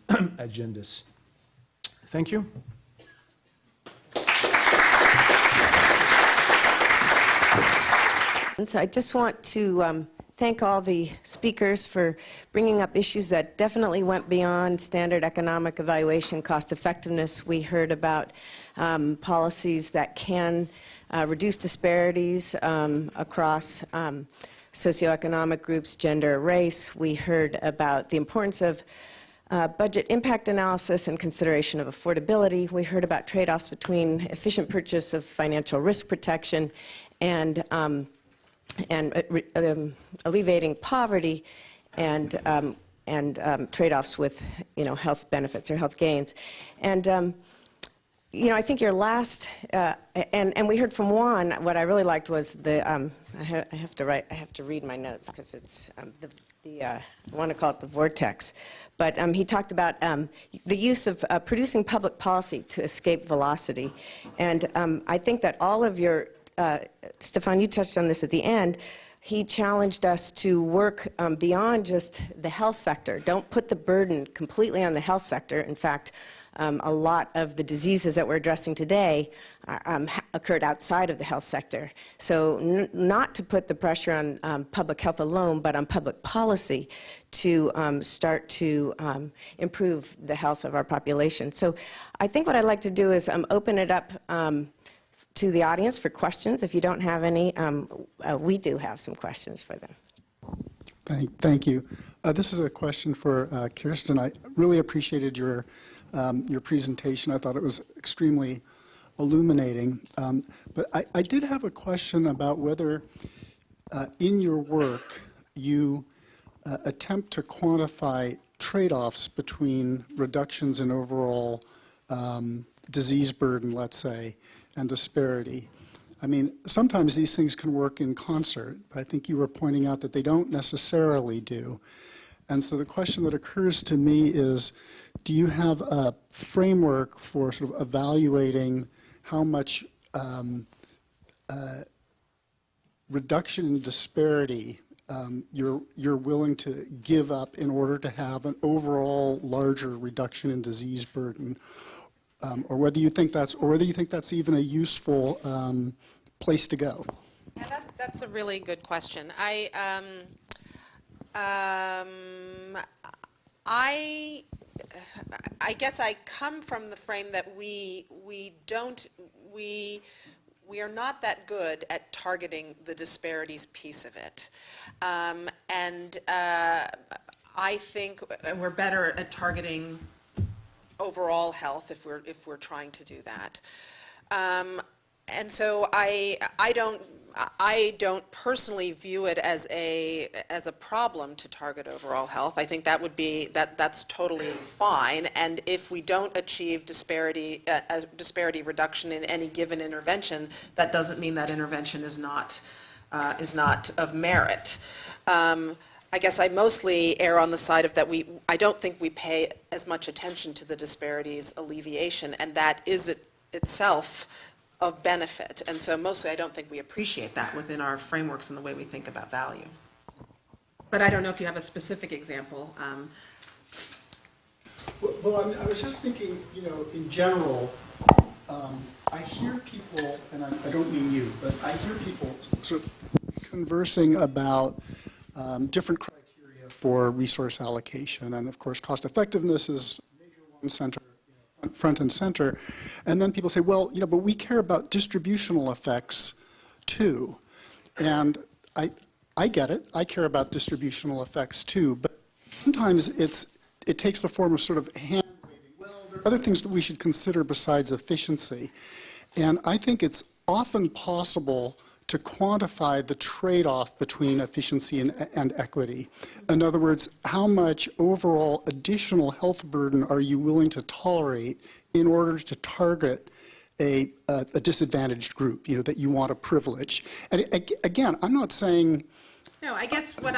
E: agendas. Thank you.
F: So I just want to thank all the speakers for bringing up issues that definitely went beyond standard economic evaluation, cost effectiveness. We heard about policies that can reduce disparities across socioeconomic groups, gender, race. We heard about the importance of budget impact analysis and consideration of affordability. We heard about trade-offs between efficient purchase of financial risk protection and alleviating poverty and trade-offs with health benefits or health gains. And I think your last and we heard from Juan. What I really liked was the I have to read my notes because it's I want to call it the vortex, but he talked about the use of producing public policy to escape velocity, and I think that all of your Stefan, you touched on this at the end. He challenged us to work beyond just the health sector. Don't put the burden completely on the health sector. In fact, a lot of the diseases that we're addressing today occurred outside of the health sector. So not to put the pressure on public health alone, but on public policy to start to improve the health of our population. So I think what I'd like to do is open it up to the audience for questions. If you don't have any, we do have some questions for them.
G: Thank you. This is a question for Kirsten. I really appreciated your presentation. I thought it was extremely illuminating. But I did have a question about whether in your work you attempt to quantify trade-offs between reductions in overall disease burden, let's say, and disparity. I mean, sometimes these things can work in concert, but I think you were pointing out that they don't necessarily do. And so the question that occurs to me is, do you have a framework for sort of evaluating how much reduction in disparity you're willing to give up in order to have an overall larger reduction in disease burden? or whether you think that's even a useful place to go.
B: Yeah, that's a really good question. I guess I come from the frame that we are not that good at targeting the disparities piece of it, and I think we're better at targeting overall health if we're trying to do that. And so I don't personally view it as a problem to target overall health. I think that's totally fine. And if we don't achieve disparity reduction in any given intervention, that doesn't mean that intervention is not of merit. I guess I mostly err on the side of that I don't think we pay as much attention to the disparities alleviation, and that is itself of benefit. And so mostly I don't think we appreciate that within our frameworks and the way we think about value. But I don't know if you have a specific example.
G: Well, I was just thinking, in general, I hear people, and I don't mean you, but I hear people sort of conversing about different criteria for resource allocation. And of course, cost effectiveness is a major one, front and center. And then people say, well, but we care about distributional effects too. And I get it. I care about distributional effects too. But sometimes it takes the form of sort of hand waving. Well, there are other things that we should consider besides efficiency. And I think it's often possible to quantify the trade-off between efficiency and equity. In other words, how much overall additional health burden are you willing to tolerate in order to target a disadvantaged group, that you want to privilege? And again, I'm not saying...
B: No, I guess what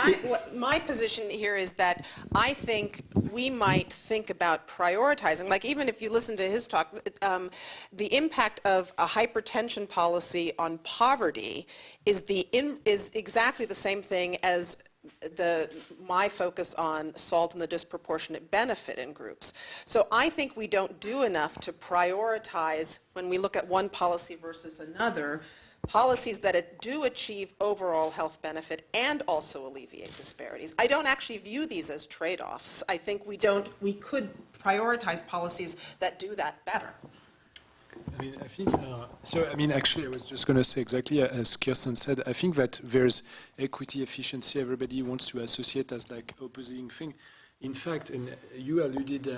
B: my position here is that I think we might think about prioritizing, like even if you listen to his talk, the impact of a hypertension policy on poverty is exactly the same thing as my focus on SALT and the disproportionate benefit in groups. So I think we don't do enough to prioritize when we look at one policy versus another, policies that do achieve overall health benefit and also alleviate disparities. I don't actually view these as trade-offs. I think we could prioritize policies that do that better.
E: I think, actually, I was just going to say exactly as Kirsten said, I think that there's equity, efficiency, everybody wants to associate as like opposing thing. In fact, and you alluded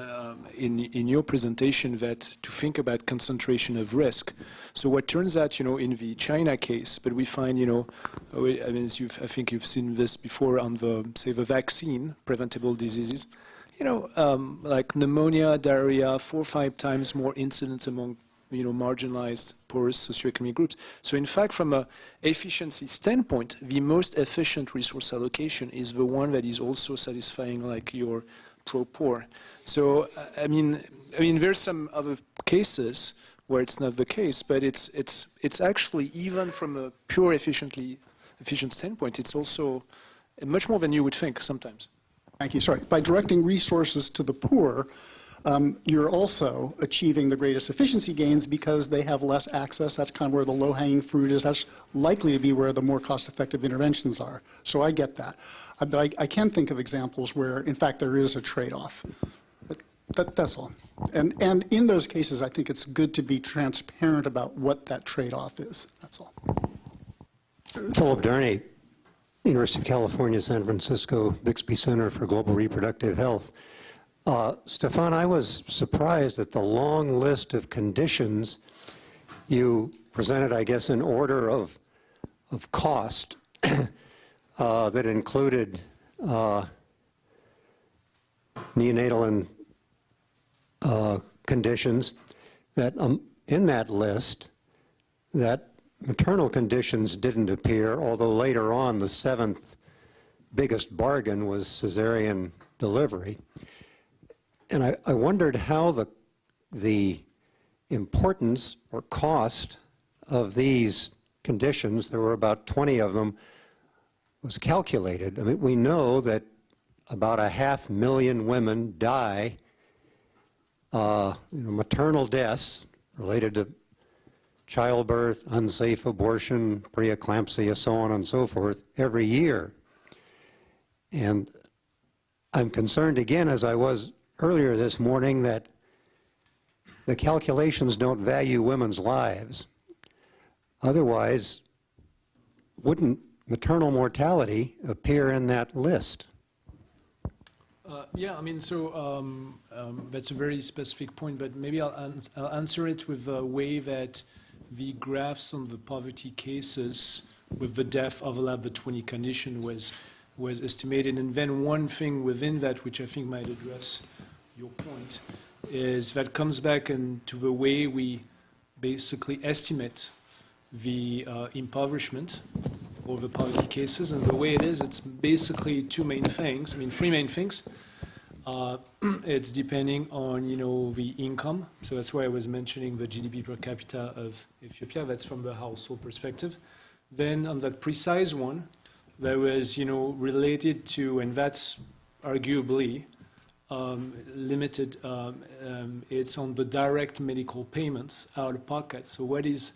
E: in your presentation that to think about concentration of risk. So what turns out, in the China case, but we find, I think you've seen this before on the vaccine, preventable diseases, like pneumonia, diarrhea, 4 or 5 times more incident among marginalized, poorest socioeconomic groups. So in fact, from an efficiency standpoint, the most efficient resource allocation is the one that is also satisfying like your pro-poor. So, there's some other cases where it's not the case, but it's actually, even from a pure efficient standpoint, it's also much more than you would think sometimes.
G: Thank you. Sorry. By directing resources to the poor, you're also achieving the greatest efficiency gains because they have less access. That's kind of where the low-hanging fruit is. That's likely to be where the more cost-effective interventions are. So I get that. But I can think of examples where, in fact, there is a trade-off. But that's all. And in those cases, I think it's good to be transparent about what that trade-off is. That's all.
H: Philip Darnay, University of California, San Francisco, Bixby Center for Global Reproductive Health. Stefan, I was surprised at the long list of conditions you presented, I guess, in order of cost that included neonatal and conditions. That in that list, that maternal conditions didn't appear, although later on the 7th biggest bargain was cesarean delivery. And I wondered how the importance or cost of these conditions, there were about 20 of them, was calculated. We know that about 500,000 women die maternal deaths related to childbirth, unsafe abortion, preeclampsia, so on and so forth, every year. And I'm concerned again, as I was earlier this morning, that the calculations don't value women's lives. Otherwise, wouldn't maternal mortality appear in that list?
E: Yeah, I mean, so that's a very specific point, but maybe I'll answer it with a way that the graphs on the poverty cases with the death overlap, the 20 condition was estimated. And then one thing within that, which I think might address your point, is that comes back into the way we basically estimate the impoverishment or the poverty cases. And the way it is, it's basically three main things. It's depending on, the income. So that's why I was mentioning the GDP per capita of Ethiopia. That's from the household perspective. Then on that precise one, there was, related to, and that's arguably limited, it's on the direct medical payments out of pocket. So what is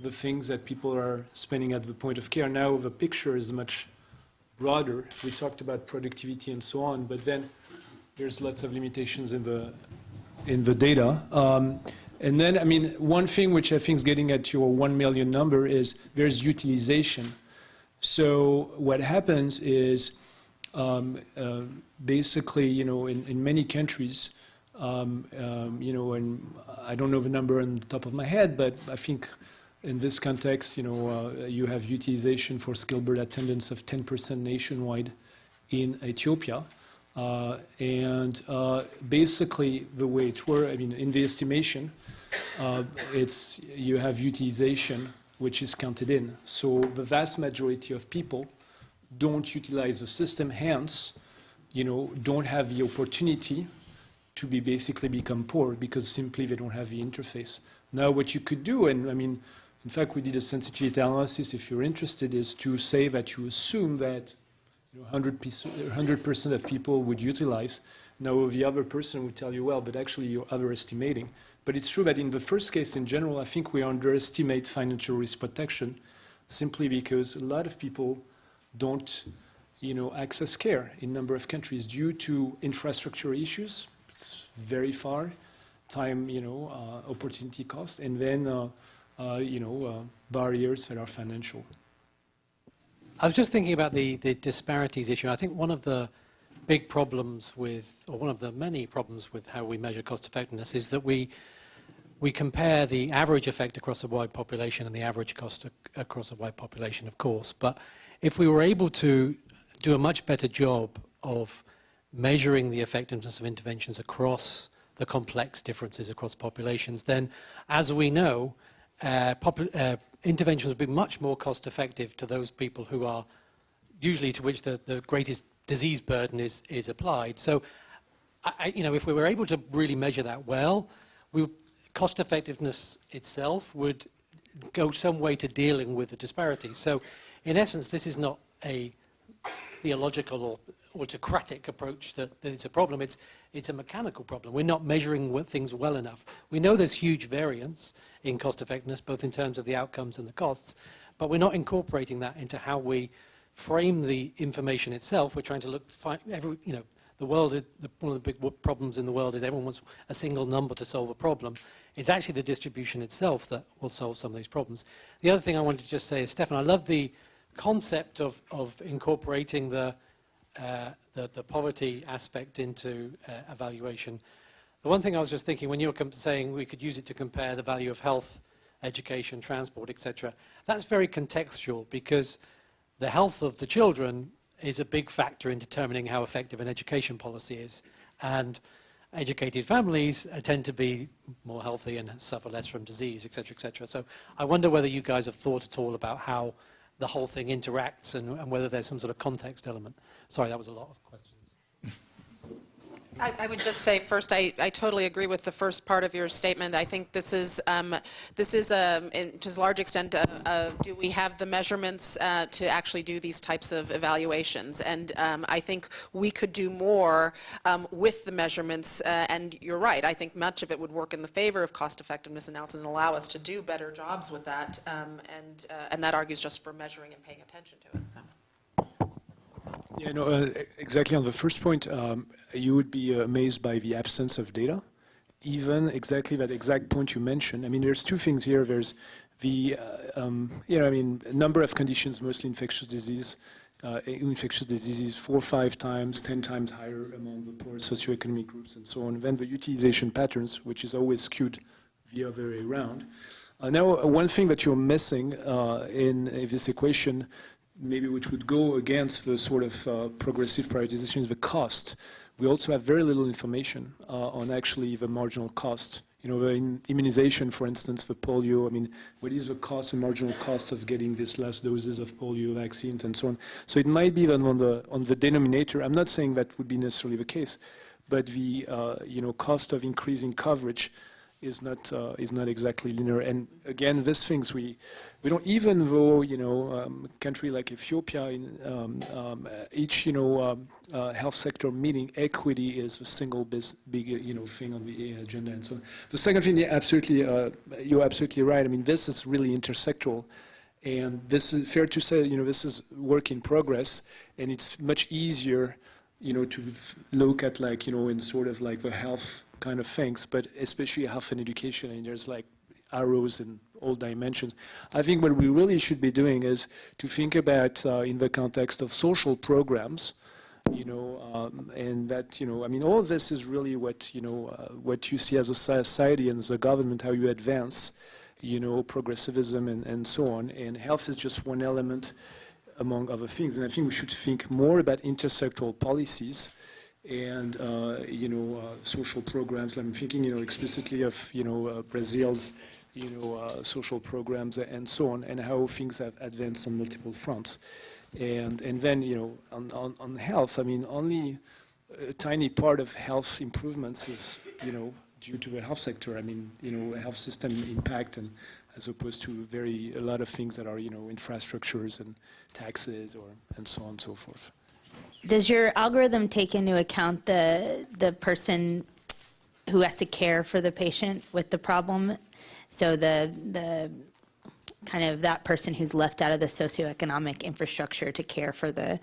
E: the things that people are spending at the point of care? Now the picture is much broader. We talked about productivity and so on, but then there's lots of limitations in the data. And then, one thing which I think is getting at your 1 million number is there's utilization. So what happens is basically, in many countries, and I don't know the number on the top of my head, but I think in this context, you have utilization for skilled birth attendance of 10% nationwide in Ethiopia. Basically the way it works, in the estimation, you have utilization which is counted in. So the vast majority of people don't utilize the system, hence, don't have the opportunity to basically become poor because simply they don't have the interface. Now what you could do, and in fact we did a sensitivity analysis if you're interested, is to say that you assume that 100% of people would utilize. Now the other person would tell you, well, but actually you're overestimating. But it's true that in the first case, in general, I think we underestimate financial risk protection simply because a lot of people don't, access care in a number of countries due to infrastructure issues. It's very far, time, opportunity cost, and then, barriers that are financial.
I: I was just thinking about the disparities issue. I think one of the big problems with, or one of the many problems with how we measure cost effectiveness is that we compare the average effect across a wide population and the average cost across a wide population, of course. But if we were able to do a much better job of measuring the effectiveness of interventions across the complex differences across populations, then, as we know, interventions would be much more cost effective to those people who are usually to which the greatest disease burden is applied. So, if we were able to really measure that well, cost effectiveness itself would go some way to dealing with the disparities. So, in essence, this is not a theological or autocratic approach that it's a problem. It's a mechanical problem. We're not measuring things well enough. We know there's huge variance in cost effectiveness, both in terms of the outcomes and the costs, but we're not incorporating that into how we frame the information itself. We're trying to the world is, one of the big problems in the world is everyone wants a single number to solve a problem. It's actually the distribution itself that will solve some of these problems. The other thing I wanted to just say is, Stefan, I love the concept of incorporating the poverty aspect into evaluation. The one thing I was just thinking, when you were saying we could use it to compare the value of health, education, transport, etc., that's very contextual because the health of the children is a big factor in determining how effective an education policy is. And educated families tend to be more healthy and suffer less from disease, etc., etc. So I wonder whether you guys have thought at all about how the whole thing interacts and whether there's some sort of context element. Sorry, that was a lot of questions.
B: I would just say first, I totally agree with the first part of your statement. I think this is to a large extent, do we have the measurements to actually do these types of evaluations? And I think we could do more with the measurements. And you're right. I think much of it would work in the favor of cost-effectiveness analysis and allow us to do better jobs with that. And that argues just for measuring and paying attention to it. So.
E: Yeah, no, exactly on the first point, you would be amazed by the absence of data. Even exactly that exact point you mentioned. I mean, there's two things here. There's the, number of conditions, mostly infectious diseases, 4 or 5 times, 10 times higher among the poor socioeconomic groups and so on. Then the utilization patterns, which is always skewed the other way around. Now, one thing that you're missing in this equation, maybe which would go against the sort of progressive prioritization, is the cost. We also have very little information on actually the marginal cost. You know, the immunization, for instance, for polio, I mean, what is the cost, the marginal cost of getting these last doses of polio vaccines and so on? So it might be that on the denominator, I'm not saying that would be necessarily the case, but the cost of increasing coverage is not exactly linear. And again, these things we don't, even though a country like Ethiopia, in each health sector meeting, equity is the single big thing on the agenda and so on. The second thing, you're absolutely right. I mean, this is really intersectoral, and this is fair to say. This is work in progress, and it's much easier to look at in sort of like the health kind of things, but especially health and education, and there's like arrows in all dimensions. I think what we really should be doing is to think about in the context of social programs, and that, I mean, all of this is really what you see as a society and as a government, how you advance, progressivism and so on. And health is just one element among other things. And I think we should think more about intersectoral policies and social programs. I'm thinking explicitly of Brazil's social programs and so on, and how things have advanced on multiple fronts. And then on health, I mean, only a tiny part of health improvements is due to the health sector. I mean, health system impact, and as opposed to a lot of things that are infrastructures and taxes and so on and so forth.
J: Does your algorithm take into account the person who has to care for the patient with the problem? So the kind of that person who's left out of the socioeconomic infrastructure to care for the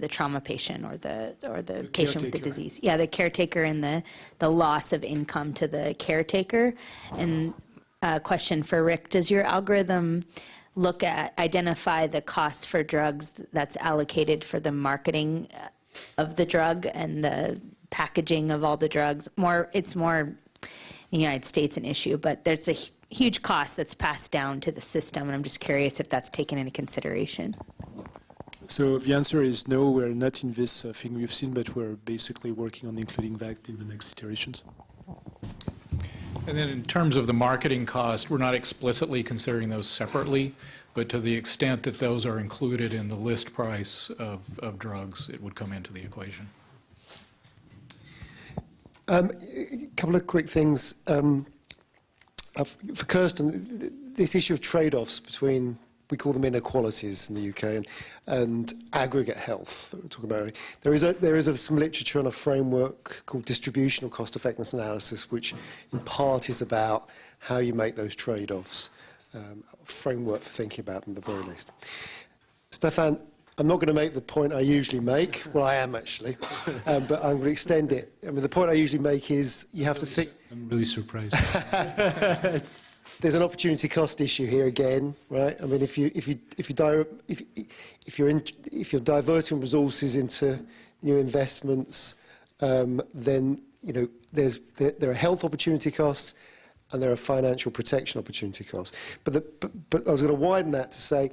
J: trauma patient or the patient with the disease. Yeah, the caretaker and the loss of income to the caretaker. And a question for Rick: does your algorithm identify the costs for drugs that's allocated for the marketing of the drug and the packaging of all the drugs? It's more in the United States an issue, but there's a huge cost that's passed down to the system, and I'm just curious if that's taken into consideration.
E: So the answer is no, we're not in this thing we've seen, but we're basically working on including that in the next iterations.
C: And then in terms of the marketing cost, we're not explicitly considering those separately, but to the extent that those are included in the list price of drugs, it would come into the equation.
K: A couple of quick things. For Kirsten, this issue of trade-offs between, we call them inequalities in the UK, and aggregate health that we're talking about. There is some literature on a framework called distributional cost effectiveness analysis, which in part is about how you make those trade-offs. Framework for thinking about them at the very least. Stefan, I'm not going to make the point I usually make. Well, I am actually, but I'm going to extend it. I mean, the point I usually make is you have to think.
E: I'm really surprised.
K: There's an opportunity cost issue here again, right? I mean, if you're diverting resources into new investments, then there are health opportunity costs and there are financial protection opportunity costs. But I was going to widen that to say,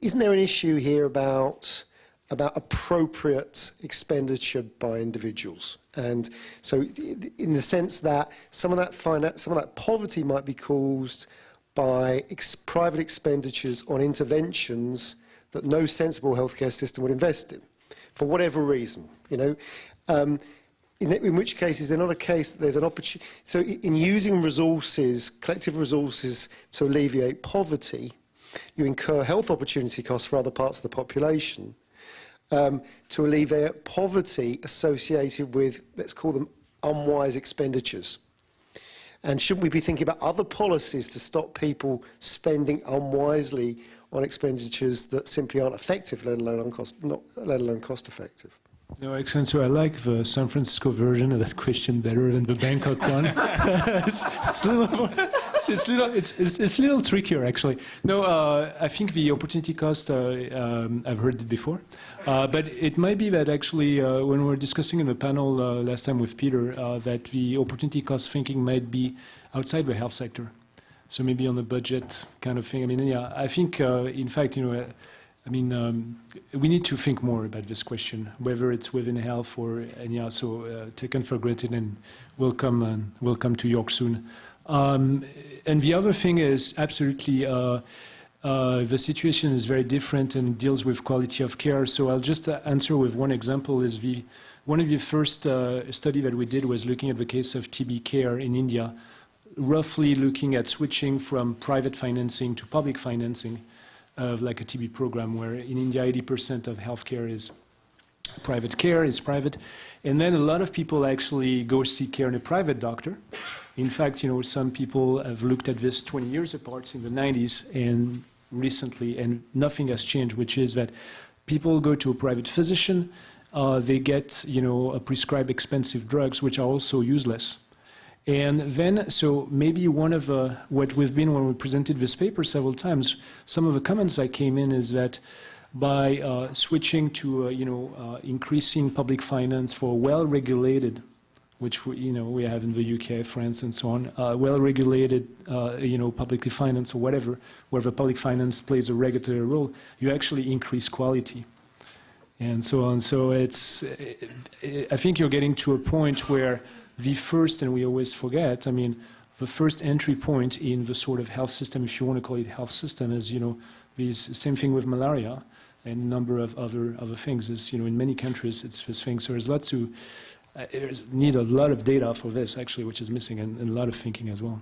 K: isn't there an issue here about appropriate expenditure by individuals? And so in the sense that some of that poverty might be caused by private expenditures on interventions that no sensible healthcare system would invest in, for whatever reason, in which case is there not a case that there's an opportunity? So in using resources, collective resources to alleviate poverty, you incur health opportunity costs for other parts of the population to alleviate poverty associated with, let's call them unwise expenditures. And shouldn't we be thinking about other policies to stop people spending unwisely on expenditures that simply aren't effective, let alone cost effective?
E: No, excellent. So I like the San Francisco version of that question better than the Bangkok one. it's a little trickier, actually. No, I think the opportunity cost, I've heard it before. But it might be that actually, when we were discussing in the panel last time with Peter, that the opportunity cost thinking might be outside the health sector. So maybe on the budget kind of thing. I mean, yeah, I think, in fact, we need to think more about this question, whether it's within health or, and yeah, so taken for granted, and we'll come to York soon. And the other thing is absolutely the situation is very different and deals with quality of care. So I'll just answer with one example. Is one of the first study that we did was looking at the case of TB care in India, roughly looking at switching from private financing to public financing of like a TB program, where in India 80% of healthcare is private care, is private. And then a lot of people actually go seek care in a private doctor. In fact, some people have looked at this 20 years apart in the 90s and recently, and nothing has changed, which is that people go to a private physician, they get, prescribed expensive drugs, which are also useless. And then, so maybe one of what we've been, when we presented this paper several times, some of the comments that came in is that by switching to, increasing public finance for well-regulated, which we have in the UK, France, and so on, well-regulated, publicly financed or whatever, where the public finance plays a regulatory role, you actually increase quality, and so on. So I think you're getting to a point where the first, and we always forget, the first entry point in the sort of health system, if you want to call it health system, is, this same thing with malaria and a number of other things. Is, in many countries it's this thing. So there's lots to, there's need a lot of data for this, actually, which is missing, and a lot of thinking as well.